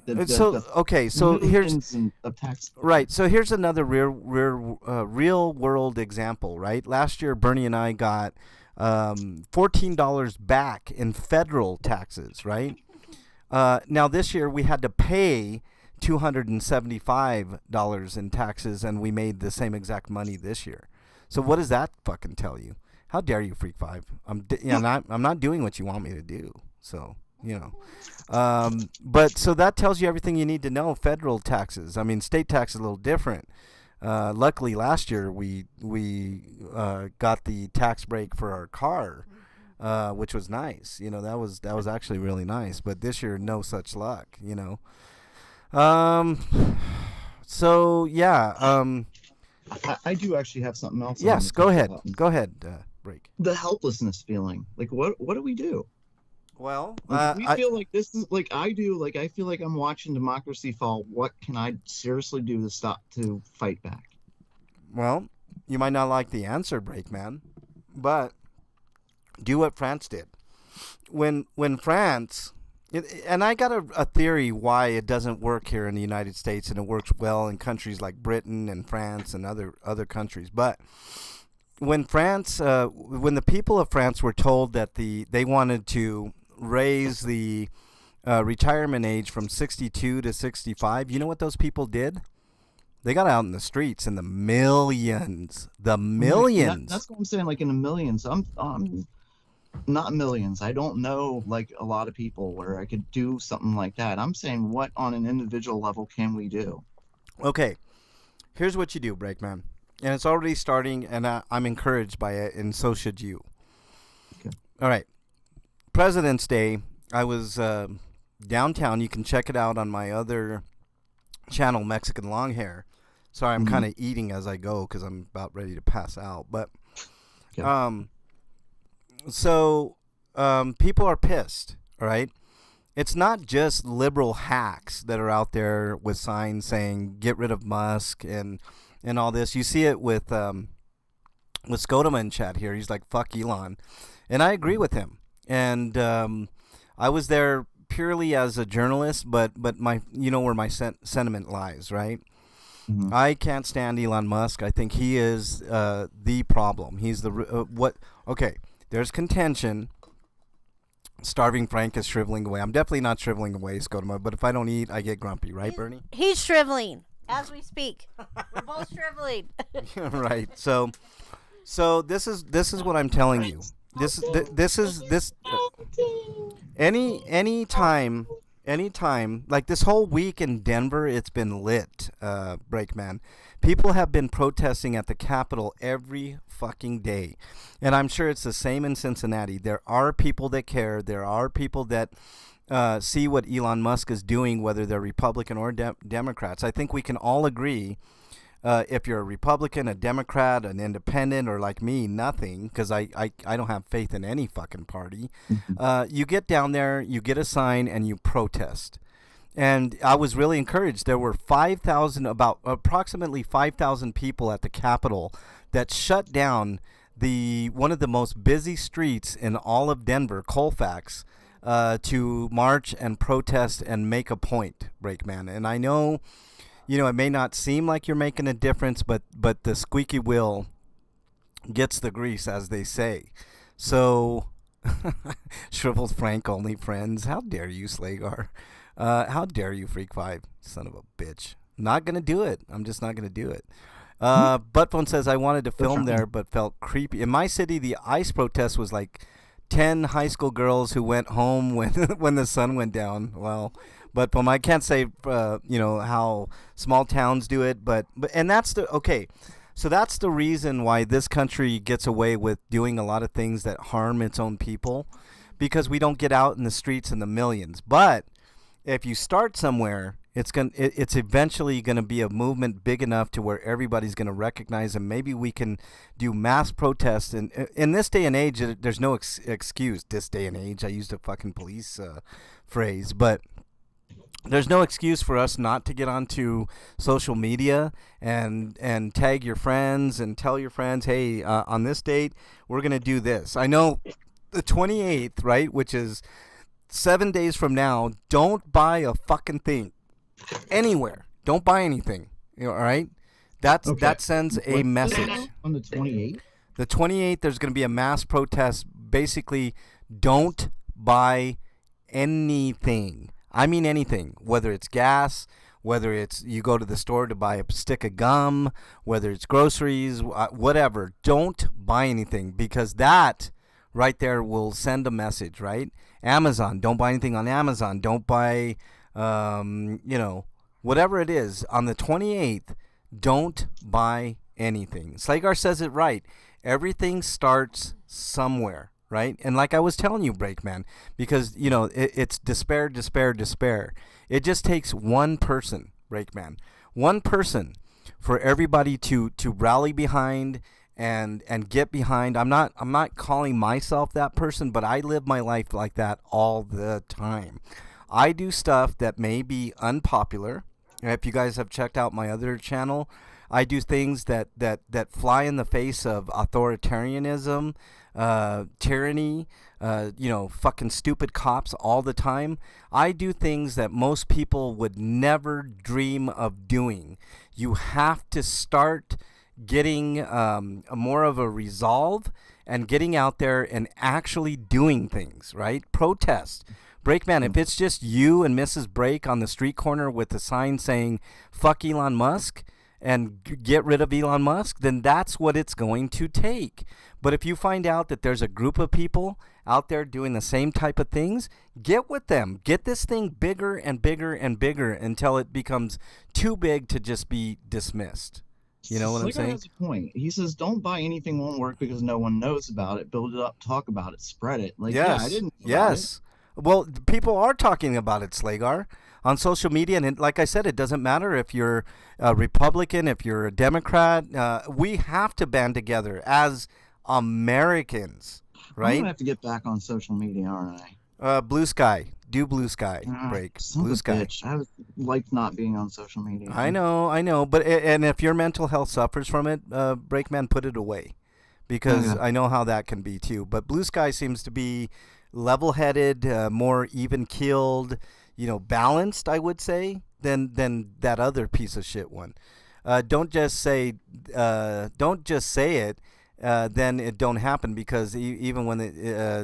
S1: so here's
S4: of tax.
S1: Right. So here's another real world example. Right. Last year, Bernie and I got $14 back in federal taxes. Right. Now this year we had to pay $275 in taxes, and we made the same exact money this year. So what does that fucking tell you? How dare you, Freak5? I'm not doing what you want me to do. So but so that tells you everything you need to know. Federal taxes. I mean, state tax is a little different. Luckily, last year we got the tax break for our car, which was nice. That was actually really nice. But this year, no such luck. So yeah.
S4: I do actually have something else.
S1: Yes, go ahead. Go ahead. Break.
S4: The helplessness feeling. Like, what do we do?
S1: Well,
S4: we feel like this is like I do. Like I feel like I'm watching democracy fall. What can I seriously do to fight back?
S1: Well, you might not like the answer, Breakman, but do what France did. When France, and I got a theory why it doesn't work here in the United States, and it works well in countries like Britain and France and other countries. But when the people of France were told that they wanted to raise the retirement age from 62 to 65, you know what those people did? They got out in the streets in the millions.
S4: That's what I'm saying. Like in the millions. not millions. I don't know like a lot of people where I could do something like that. I'm saying, what on an individual level can we do?
S1: Okay, here's what you do, Breakman. And it's already starting, and I'm encouraged by it, and so should you.
S4: Okay.
S1: All right. President's Day, I was downtown. You can check it out on my other channel, Mexican Longhair. Sorry, I'm kind of eating as I go because I'm about ready to pass out. But,
S4: Okay.
S1: people are pissed, all right? It's not just liberal hacks that are out there with signs saying get rid of Musk and all this. You see it with Skodoma in chat here. He's like, fuck Elon. And I agree with him. And I was there purely as a journalist, but my, you know where my sentiment lies, right?
S4: Mhm.
S1: I can't stand Elon Musk. I think he is the problem. He's the okay, there's contention. Starving Frank is shriveling away. I'm definitely not shriveling away, Skodoma, but if I don't eat, I get grumpy, right, Bernie?
S3: He's shriveling as we speak. We're both shriveling.
S1: Right. So this is what I'm telling you. Anytime, like this whole week in Denver, it's been lit, Breakman. People have been protesting at the Capitol every fucking day. And I'm sure it's the same in Cincinnati. There are people that care. There are people that see what Elon Musk is doing, whether they're Republican or Democrats. I think we can all agree, if you're a Republican, a Democrat, an independent, or like me, nothing, because I don't have faith in any fucking party. You get down there, you get a sign, and you protest. And I was really encouraged. There were approximately 5,000 people at the Capitol that shut down one of the most busy streets in all of Denver, Colfax, to march and protest and make a point, Breakman. And I know, you know, it may not seem like you're making a difference, but the squeaky wheel gets the grease, as they say. So, shriveled Frank only friends. How dare you, Slagar? How dare you, Freak 5, son of a bitch. Not going to do it. I'm just not going to do it. Buttphone says, I wanted to film there, but felt creepy. In my city, the ICE protest was like 10 high school girls who went home when the sun went down. Well, Buttphone, I can't say, how small towns do it, and that's okay. So that's the reason why this country gets away with doing a lot of things that harm its own people, because we don't get out in the streets in the millions. But if you start somewhere, it's eventually gonna be a movement big enough to where everybody's gonna recognize, and maybe we can do mass protests. And in this day and age, there's no excuse. This day and age, I used a fucking police phrase, but there's no excuse for us not to get onto social media and tag your friends and tell your friends, hey, on this date we're gonna do this. I know the 28th, right, which is 7 days from now. Don't buy a fucking thing anywhere. Don't buy anything. All right. That sends a message.
S4: On the 28th.
S1: The 28th, there's going to be a mass protest. Basically, don't buy anything. I mean anything. Whether it's gas, whether it's you go to the store to buy a stick of gum, whether it's groceries, whatever. Don't buy anything, because that right there will send a message, right? Amazon, don't buy anything on Amazon. Don't buy, whatever it is. On the 28th, don't buy anything. Slagar says it right. Everything starts somewhere, right? And like I was telling you, Breakman, because, it's despair, despair, despair. It just takes one person, Breakman, one person for everybody to rally behind and get behind. I'm not calling myself that person, but I live my life like that all the time. I do stuff that may be unpopular. If you guys have checked out my other channel, I do things that fly in the face of authoritarianism, tyranny, fucking stupid cops all the time. I do things that most people would never dream of doing. You have to start getting more of a resolve and getting out there and actually doing things, right? Protest. Breakman, if it's just you and Mrs. Break on the street corner with a sign saying, fuck Elon Musk and get rid of Elon Musk, then that's what it's going to take. But if you find out that there's a group of people out there doing the same type of things, get with them. Get this thing bigger and bigger and bigger until it becomes too big to just be dismissed. You know what I'm
S4: Slicker
S1: saying?
S4: has a point. He says, "Don't buy anything won't work because no one knows about it. Build it up, talk about it, spread it." Like,
S1: Yes.
S4: yeah, I didn't. know
S1: Yes. Well, people are talking about it, Slagar, on social media, and like I said, it doesn't matter if you're a Republican, if you're a Democrat. We have to band together as Americans,
S4: I'm
S1: right?
S4: gonna have to get back on social media, aren't I?
S1: Blue Sky. Do Blue Sky. Break.
S4: Son of
S1: Blue
S4: a
S1: Sky.
S4: bitch. I like not being on social media.
S1: I know. But and if your mental health suffers from it, Breakman, put it away, because
S4: Okay.
S1: I know how that can be too. But Blue Sky seems to be level-headed, more even-keeled, balanced, I would say, than that other piece of shit one. Don't just say it, then it don't happen, because even when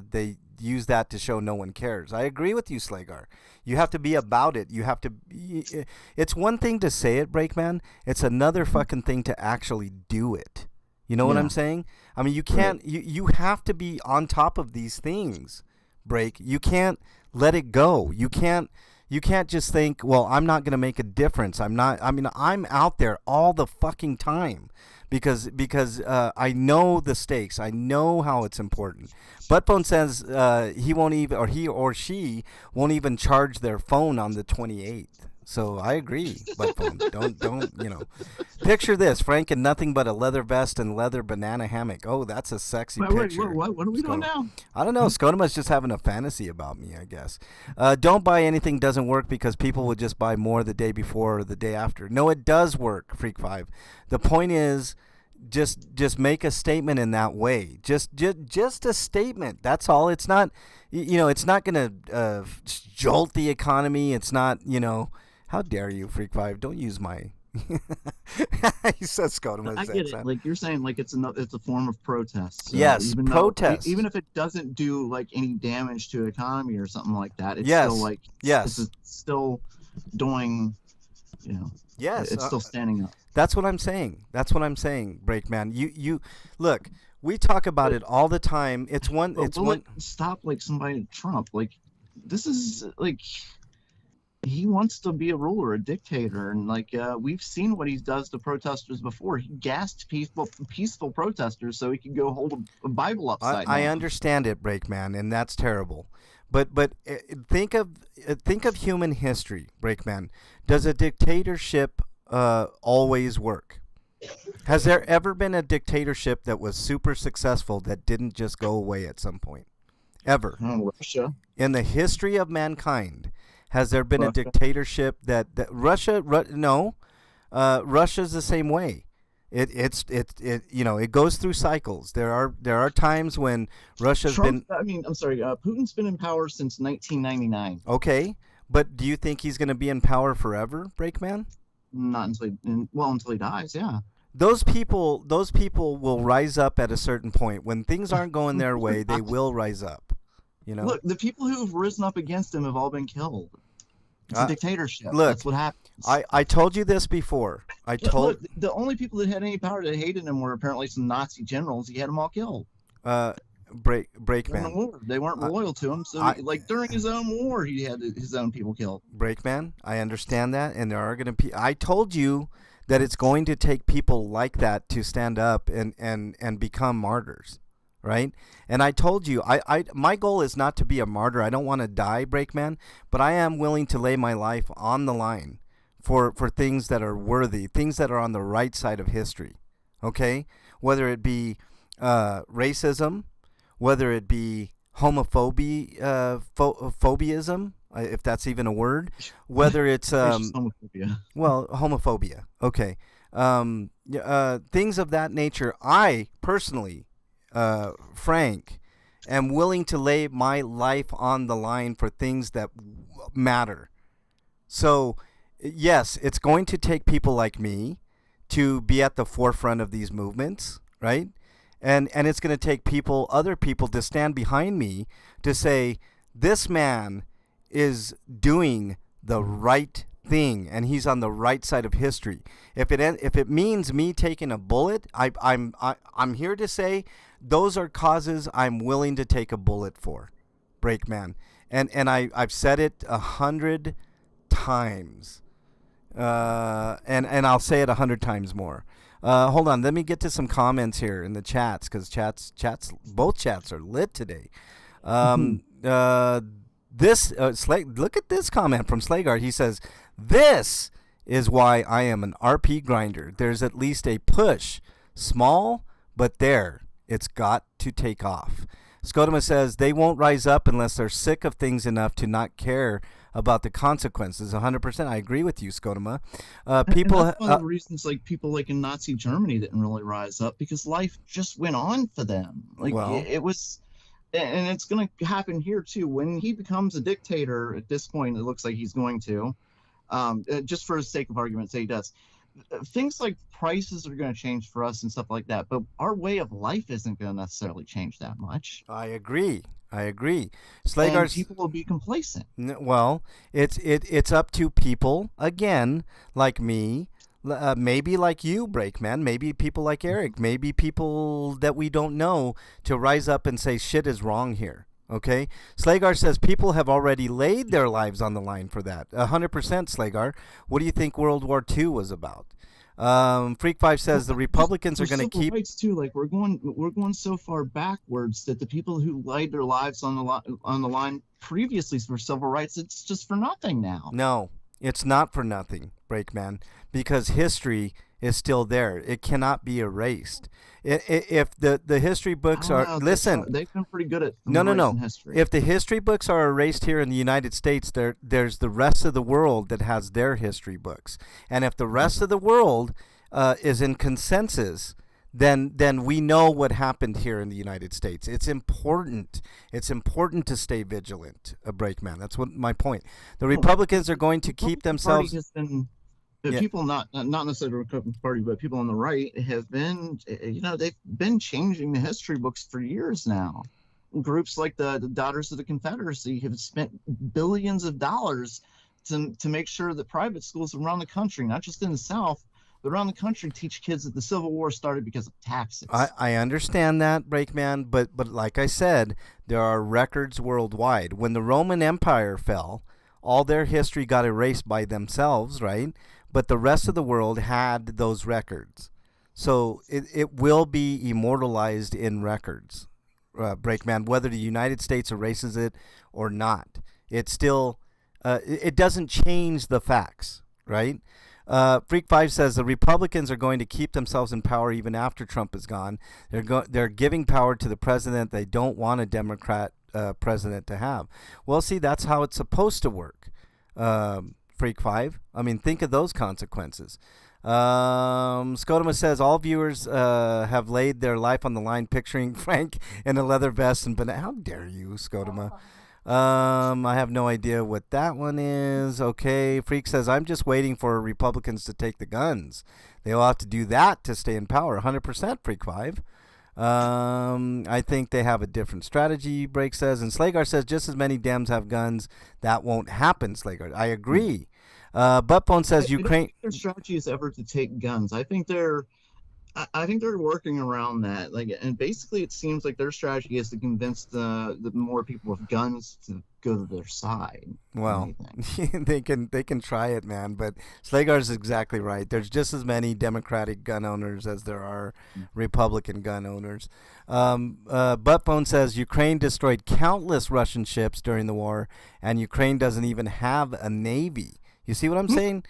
S1: they use that to show no one cares. I agree with you, Slagar. You have to be about it. You have to. It's one thing to say it, Breakman. It's another fucking thing to actually do it. You know what I'm saying? I mean, you can't. You have to be on top of these things, Break. You can't let it go. You can't just think, well, I'm not going to make a difference. I'm not. I mean, I'm out there all the fucking time because I know the stakes. I know how it's important. Buttphone says he won't even, or he or she won't even charge their phone on the 28th. So I agree, Buttphone. don't. Picture this: Frank in nothing but a leather vest and leather banana hammock. Oh, that's a sexy picture.
S4: What are we doing now?
S1: I don't know. Scotima's just having a fantasy about me, I guess. Don't buy anything doesn't work because people will just buy more the day before or the day after. No, it does work, Freak 5. The point is, just make a statement in that way. Just a statement. That's all. It's not, it's not going to jolt the economy. It's not, how dare you, Freak 5? Don't use my... He says Scotima's
S4: I get it. Like you're saying, like it's a form of protest. So
S1: yes, protest.
S4: Even if it doesn't do like any damage to the economy or something like that, it's
S1: yes.
S4: still like it's still doing,
S1: Yes,
S4: it's still standing up.
S1: That's what I'm saying. Breakman. You look. We talk about it all the time. It's one.
S4: But
S1: It's
S4: will
S1: one.
S4: it stop like somebody like Trump? Like this is like. He wants to be a ruler, a dictator, and like we've seen what he does to protesters before. He gassed peaceful protesters so he could go hold a Bible upside down.
S1: I understand it, Breakman, and that's terrible. But think of human history, Breakman. Does a dictatorship always work? Has there ever been a dictatorship that was super successful that didn't just go away at some point? Ever?
S4: Russia.
S1: In the history of mankind, has there been a
S4: Russia.
S1: dictatorship that Russia? No, Russia's the same way. It goes through cycles. There are times when Russia's been.
S4: I'm sorry. Putin's been in power since 1999.
S1: Okay, but do you think he's going to be in power forever, Breakman?
S4: Not until he dies. Yeah.
S1: Those people will rise up at a certain point. When things aren't going their way, they will rise up.
S4: Look, the people who have risen up against him have all been killed. It's a dictatorship.
S1: Look,
S4: that's what happens.
S1: I told you this before.
S4: Look, the only people that had any power that hated him were apparently some Nazi generals. He had them all killed.
S1: Breakman.
S4: They weren't loyal to him. So, like during his own war, he had his own people killed.
S1: Breakman, I understand that, and there are going to be. I told you that it's going to take people like that to stand up and become martyrs, right? And I told you, my goal is not to be a martyr. I don't want to die, Breakman, but I am willing to lay my life on the line for things that are worthy, things that are on the right side of history, okay? Whether it be racism, whether it be homophobia, phobiaism, if that's even a word, whether it's
S4: homophobia.
S1: Well, homophobia, okay, things of that nature. I personally, Frank, am willing to lay my life on the line for things that matter. So, yes, it's going to take people like me to be at the forefront of these movements, right? And it's going to take other people to stand behind me to say, this man is doing the right thing and he's on the right side of history. If it means me taking a bullet, I'm here to say those are causes I'm willing to take a bullet for, Breakman. And I've said it 100 times. And I'll say it 100 times more. Hold on, let me get to some comments here in the chats, because both chats are lit today. Look at this comment from Slagard. He says, "This is why I am an RP grinder. There's at least a push, small, but there. It's got to take off." Skodoma says they won't rise up unless they're sick of things enough to not care about the consequences. 100%. I agree with you, Skodoma. People.
S4: And that's one of the reasons, like, people like in Nazi Germany didn't really rise up, because life just went on for them. Like,
S1: Well,
S4: it was, and it's going to happen here too. When he becomes a dictator, at this point, it looks like he's going to. Just for the sake of argument, say he does. Things like prices are going to change for us and stuff like that, but our way of life isn't going to necessarily change that much.
S1: I agree.
S4: And people will be complacent.
S1: Well, it's up to people, again, like me, maybe like you, Breakman, maybe people like Eric, maybe people that we don't know, to rise up and say shit is wrong here. Okay, Slagar says people have already laid their lives on the line for that. 100%, Slagar. What do you think World War II was about? Freak5 says the Republicans are going to keep
S4: rights too. Like, we're going so far backwards that the people who laid their lives on the line previously for civil rights, it's just for nothing now.
S1: No, it's not for nothing, Breakman, because history is still there. It cannot be erased. If the history books are, listen,
S4: they've been pretty good at
S1: no.
S4: history.
S1: If the history books are erased here in the United States, there's the rest of the world that has their history books, and if the rest of the world is in consensus, then we know what happened here in the United States. It's important. It's important to stay vigilant, Breakman. That's what my point. The Republicans are going to keep themselves.
S4: People not necessarily the Republican Party, but people on the right have been, they've been changing the history books for years now. Groups like the Daughters of the Confederacy have spent billions of dollars to make sure that private schools around the country, not just in the South, but around the country, teach kids that the Civil War started because of taxes.
S1: I understand that, Breakman, but like I said, there are records worldwide. When the Roman Empire fell, all their history got erased by themselves, right? But the rest of the world had those records. So it will be immortalized in records, Breakman, whether the United States erases it or not. It still, it doesn't change the facts, right? Freak5 says the Republicans are going to keep themselves in power even after Trump is gone. They're giving power to the president they don't want a Democrat president to have. Well, see, that's how it's supposed to work. Freak5. I mean, think of those consequences. Skodoma says all viewers have laid their life on the line picturing Frank in a leather vest and banana. How dare you, Skodoma? I have no idea what that one is. Okay, Freak says I'm just waiting for Republicans to take the guns. They'll have to do that to stay in power. 100%, Freak5. I think they have a different strategy, Break says. And Slagar says just as many Dems have guns. That won't happen, Slagar. I agree. Buttphone says Ukraine.
S4: I don't think their strategy is ever to take guns. I think they're working around that. Like, and basically, it seems like their strategy is to convince the more people with guns to go to their side.
S1: Well, they can try it, man. But Slagar's exactly right. There's just as many Democratic gun owners as there are Republican gun owners. Buttphone says Ukraine destroyed countless Russian ships during the war, and Ukraine doesn't even have a navy. You see what I'm saying?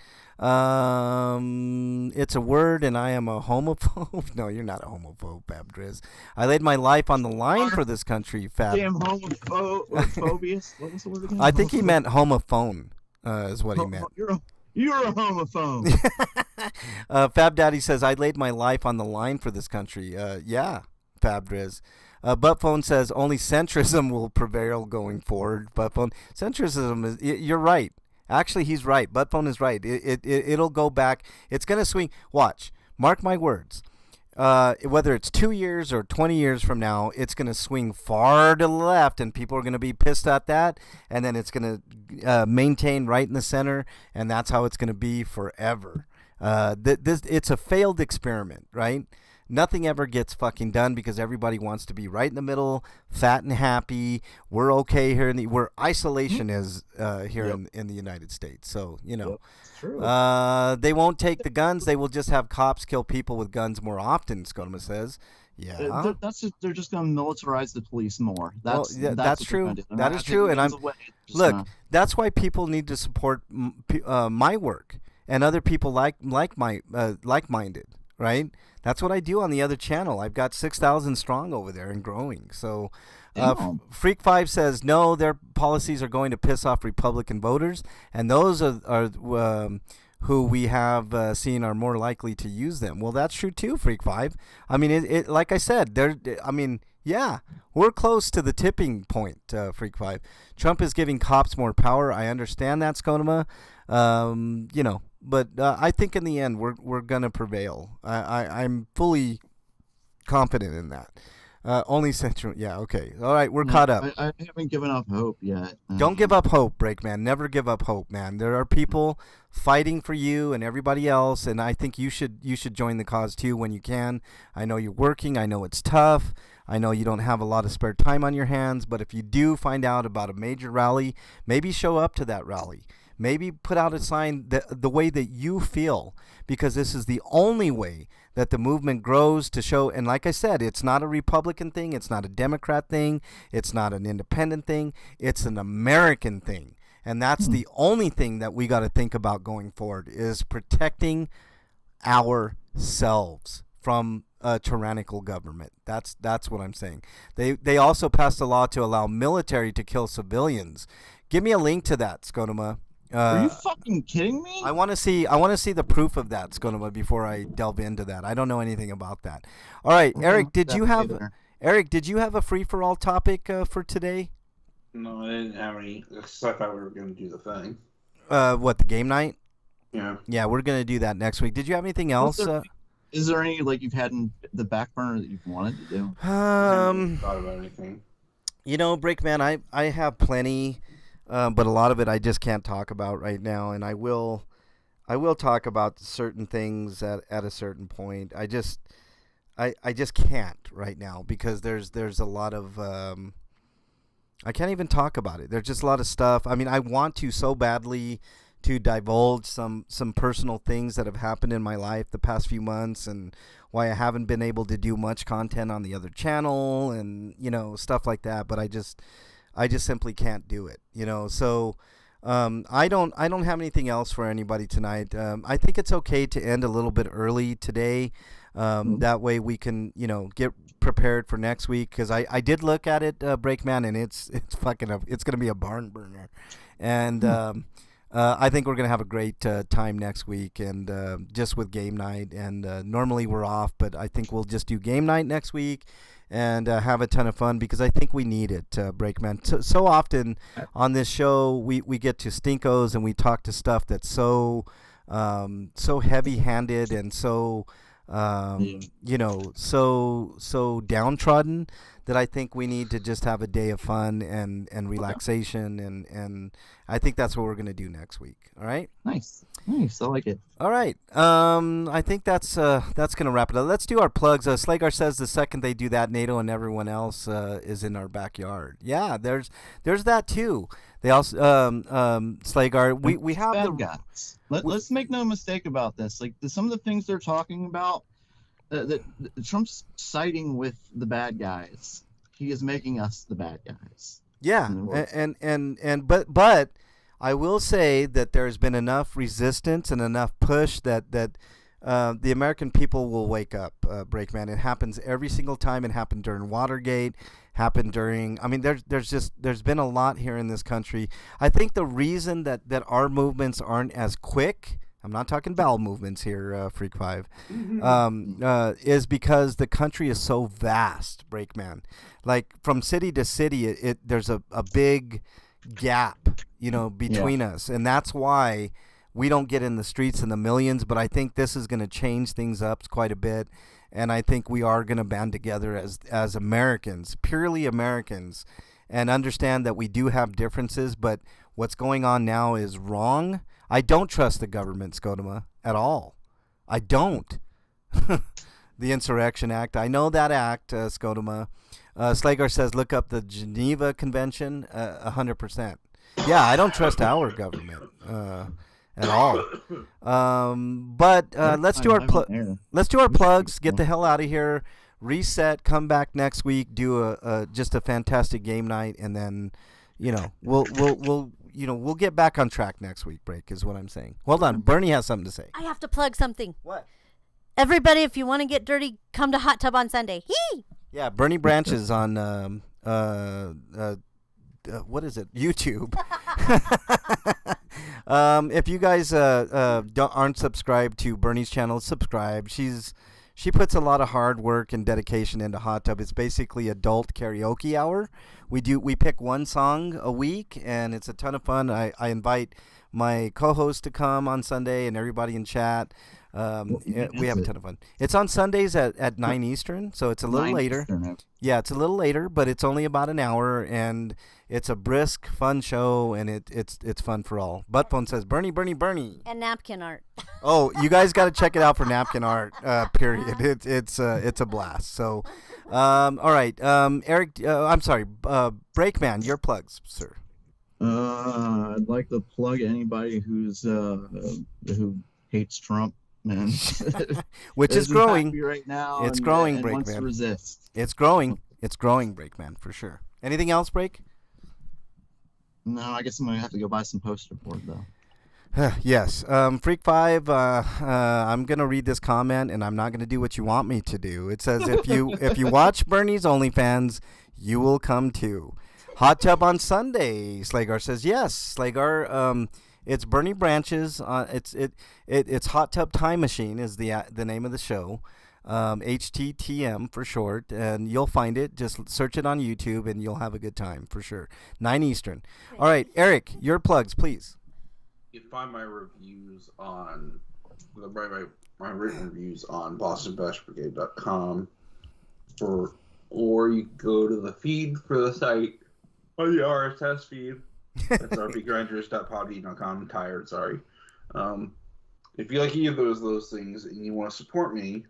S1: It's a word, and I am a homophobe. No, you're not a homophobe, Fabdriz. I laid my life on the line for this country, Fab.
S4: Damn homophobious. What was the word again?
S1: I think he meant homophone, is what he meant.
S4: You're a homophobe.
S1: Fab Daddy says, I laid my life on the line for this country. Yeah, Fabdriz. Buttphone says, only centrism will prevail going forward. Buttphone, centrism is, you're right. Actually, he's right. Buttphone is right. It'll go back. It's going to swing. Watch. Mark my words. Whether it's 2 years or 20 years from now, it's going to swing far to the left, and people are going to be pissed at that. And then it's going to maintain right in the center, and that's how it's going to be forever. It's a failed experiment, right? nothing ever gets fucking done because everybody wants to be right in the middle, fat and happy. We're okay here where isolation is here in the United States. So,
S4: It's true.
S1: they won't take the guns. They will just have cops kill people with guns more often, Skodoma says. Yeah.
S4: They're just going to militarize the police more. That's
S1: that's
S4: what they're
S1: true.
S4: gonna do.
S1: That is true. And that's why people need to support my work and other people like-minded, right? That's what I do on the other channel. I've got 6,000 strong over there and growing. So Freak5 says, no, their policies are going to piss off Republican voters, and those are who we have seen are more likely to use them. Well, that's true too, Freak5. I mean, it like I said, yeah, we're close to the tipping point, Freak5. Trump is giving cops more power. I understand that, Skodoma. But I think in the end we're gonna prevail. I'm fully confident in that. Only Central. Yeah, okay. All right, we're caught up.
S4: I haven't given up hope yet.
S1: Don't give up hope, Breakman. Never give up hope, man. There are people fighting for you and everybody else, and I think you should join the cause too when you can. I know you're working. I know it's tough. I know you don't have a lot of spare time on your hands, but if you do find out about a major rally, maybe show up to that rally. Maybe put out a sign the way that you feel, because this is the only way that the movement grows to show. And like I said, it's not a Republican thing. It's not a Democrat thing. It's not an independent thing. It's an American thing. And that's the only thing that we got to think about going forward, is protecting ourselves from a tyrannical government. That's what I'm saying. They also passed a law to allow military to kill civilians. Give me a link to that, Skodoma.
S4: Are you fucking kidding me?
S1: I want to see the proof of that, Skodoma, before I delve into that. I don't know anything about that. All right, Eric, did you have a free for all topic for today?
S2: No, I didn't have any. Except I thought we were going to do the thing.
S1: What, the game night?
S2: Yeah.
S1: Yeah, we're going to do that next week. Did you have anything else?
S4: Is there any you've had in the back burner that you've wanted to do?
S2: I haven't thought about anything.
S1: Breakman, I have plenty. But a lot of it I just can't talk about right now, and I will talk about certain things at a certain point. I just can't right now because there's a lot of I can't even talk about it. There's just a lot of stuff. I mean, I want to so badly to divulge some personal things that have happened in my life the past few months, and why I haven't been able to do much content on the other channel, and stuff like that. But I just simply can't do it, So I don't have anything else for anybody tonight. I think it's okay to end a little bit early today. That way we can, get prepared for next week. Because I did look at it, Breakman, and it's going to be a barn burner. And I think we're going to have a great time next week, and just with game night. And normally we're off, but I think we'll just do game night next week. And have a ton of fun, because I think we need it, Breakman. So often on this show, we get to stinkos and we talk to stuff that's so heavy-handed and so so downtrodden, that I think we need to just have a day of fun and relaxation, and I think that's what we're going to do next week. All right?
S4: Nice. I like it.
S1: All right. I think that's going to wrap it up. Let's do our plugs. Slagar says the second they do that, NATO and everyone else is in our backyard. Yeah, there's that too. They also Slagar, we have
S4: bad
S1: the
S4: guys. Let's make no mistake about this. Some of the things they're talking about, that Trump's siding with the bad guys. He is making us the bad guys.
S1: Yeah, but I will say that there's been enough resistance and enough push that the American people will wake up, Breakman. It happens every single time. It happened during Watergate, happened during, there's been a lot here in this country. I think the reason that our movements aren't as quick, I'm not talking bowel movements here, Freak5, is because the country is so vast, Breakman. Like from city to city, there's a big gap, between us, and that's why we don't get in the streets in the millions. But I think this is going to change things up quite a bit, and I think we are going to band together as Americans, purely Americans, and understand that we do have differences, but what's going on now is wrong. I don't trust the government, Skodoma, at all. I don't. the Insurrection Act. I know that act, Scotoma. Slagar says, look up the Geneva Convention. 100%. Yeah, I don't trust our government at all. But let's do our plugs. Get the hell out of here. Reset. Come back next week. Do just a fantastic game night, and then we'll get back on track next week. Break is what I'm saying. Hold on, Bernie has something to say.
S3: I have to plug something.
S1: What?
S3: Everybody, if you want to get dirty, come to Hot Tub on Sunday. Hee!
S1: Yeah, Bernie Branches on what is it? YouTube. If you guys aren't subscribed to Bernie's channel, subscribe. She puts a lot of hard work and dedication into Hot Tub. It's basically adult karaoke hour. We pick one song a week, and it's a ton of fun. I invite my co-host to come on Sunday and everybody in chat. We have a ton of fun. It's on Sundays at 9 Eastern, so it's a little later.
S4: Eastern.
S1: Yeah, it's a little later, but it's only about an hour, and it's a brisk, fun show, and it's fun for all. Buttphone says, Bernie.
S3: And napkin art.
S1: Oh, you guys got to check it out for napkin art. Period. It's a blast. So, all right, Eric. I'm sorry, Breakman. Your plugs, sir.
S4: I'd like to plug anybody who hates Trump, man.
S1: Which is growing
S4: right now.
S1: It's growing,
S4: and wants
S1: Breakman.
S4: to resist.
S1: It's growing, Breakman, for sure. Anything else, Break?
S4: No, I guess I'm gonna have to go buy some poster board though.
S1: Yes. Freak5, I'm going to read this comment, and I'm not going to do what you want me to do. It says, if you watch Bernie's OnlyFans, you will come too. Hot Tub on Sunday, Slagar says, yes. Slagar, it's Bernie Branches. It's Hot Tub Time Machine is the name of the show. HTTM for short, and you'll find it. Just search it on YouTube, and you'll have a good time for sure. 9 Eastern. All right, Eric, your plugs, please.
S2: You can find my reviews on my written reviews on BostonBashBrigade.com, or you go to the feed for the site on the RSS feed. That's RPGrinders.podbean.com. I'm tired, sorry. If you like any of those things and you want to support me,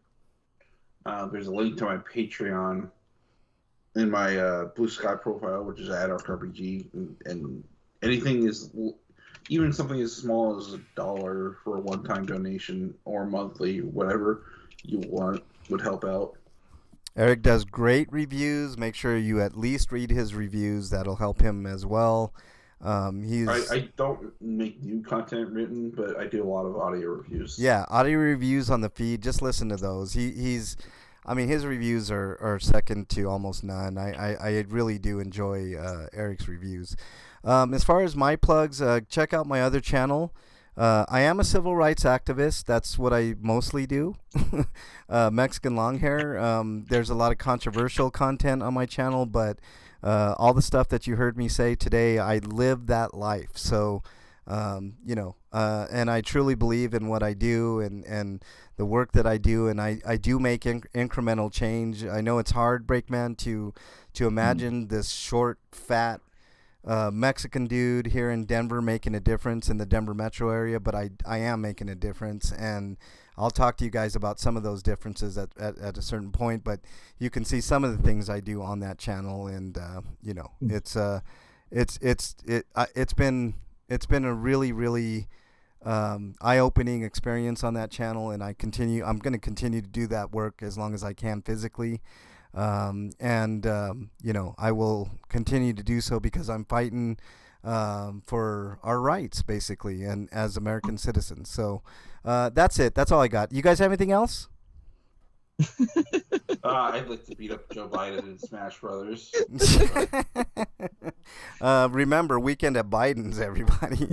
S2: there's a link to my Patreon in my Blue Sky profile, which is at RPG, and anything is. Even something as small as $1 for a one-time donation or monthly, whatever you want, would help out.
S1: Eric does great reviews. Make sure you at least read his reviews. That'll help him as well.
S2: I don't make new content written, but I do a lot of audio reviews.
S1: Yeah, audio reviews on the feed. Just listen to those. His reviews are second to almost none. I really do enjoy Eric's reviews. As far as my plugs, check out my other channel. I am a civil rights activist. That's what I mostly do. Mexican long hair. There's a lot of controversial content on my channel, but all the stuff that you heard me say today, I live that life. So, and I truly believe in what I do and the work that I do, and I do make incremental change. I know it's hard, Breakman, to imagine this short, fat, Mexican dude here in Denver making a difference in the Denver metro area, but I am making a difference, and I'll talk to you guys about some of those differences at a certain point, but you can see some of the things I do on that channel, and it's been a really, really eye-opening experience on that channel, and I'm going to continue to do that work as long as I can physically. I will continue to do so because I'm fighting for our rights, basically, and as American citizens. So that's it. That's all I got. You guys have anything else?
S2: I'd like to beat up Joe Biden in Smash Brothers.
S1: Remember, weekend at Biden's, everybody.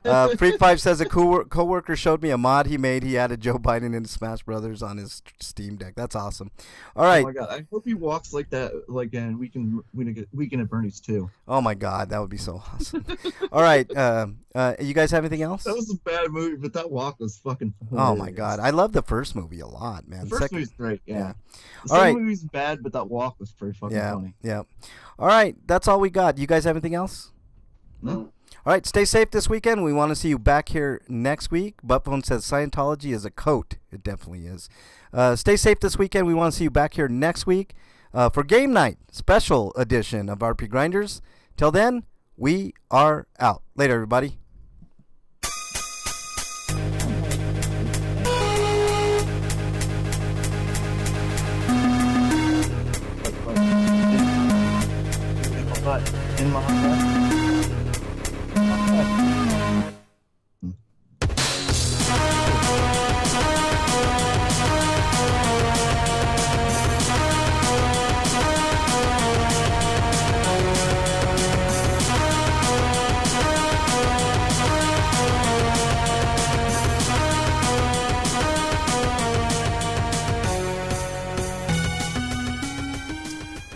S1: Freak5 says a coworker showed me a mod he made. He added Joe Biden into Smash Brothers on his Steam Deck. That's awesome. All right.
S4: Oh my god, I hope he walks like that, like in Weekend at Bernie's too.
S1: Oh my god, that would be so awesome. All right. You guys have anything else?
S4: That was a bad movie, but that walk was fucking
S1: hilarious. Oh my god, I love the first movie a lot, man.
S4: The first movie's great, yeah. The
S1: all
S4: second
S1: right.
S4: movie's bad, but that walk was pretty fucking funny.
S1: Yeah. All right, that's all we got. You guys have anything else?
S4: No.
S1: All right, stay safe this weekend. We want to see you back here next week. Buttphone says Scientology is a coat. It definitely is. Stay safe this weekend. We want to see you back here next week for Game Night, special edition of RP Grinders. Till then, we are out. Later, everybody.
S4: In my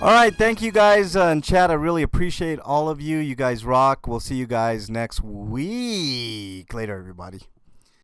S1: All right, thank you guys in chat. I really appreciate all of you. You guys rock. We'll see you guys next week. Later, everybody.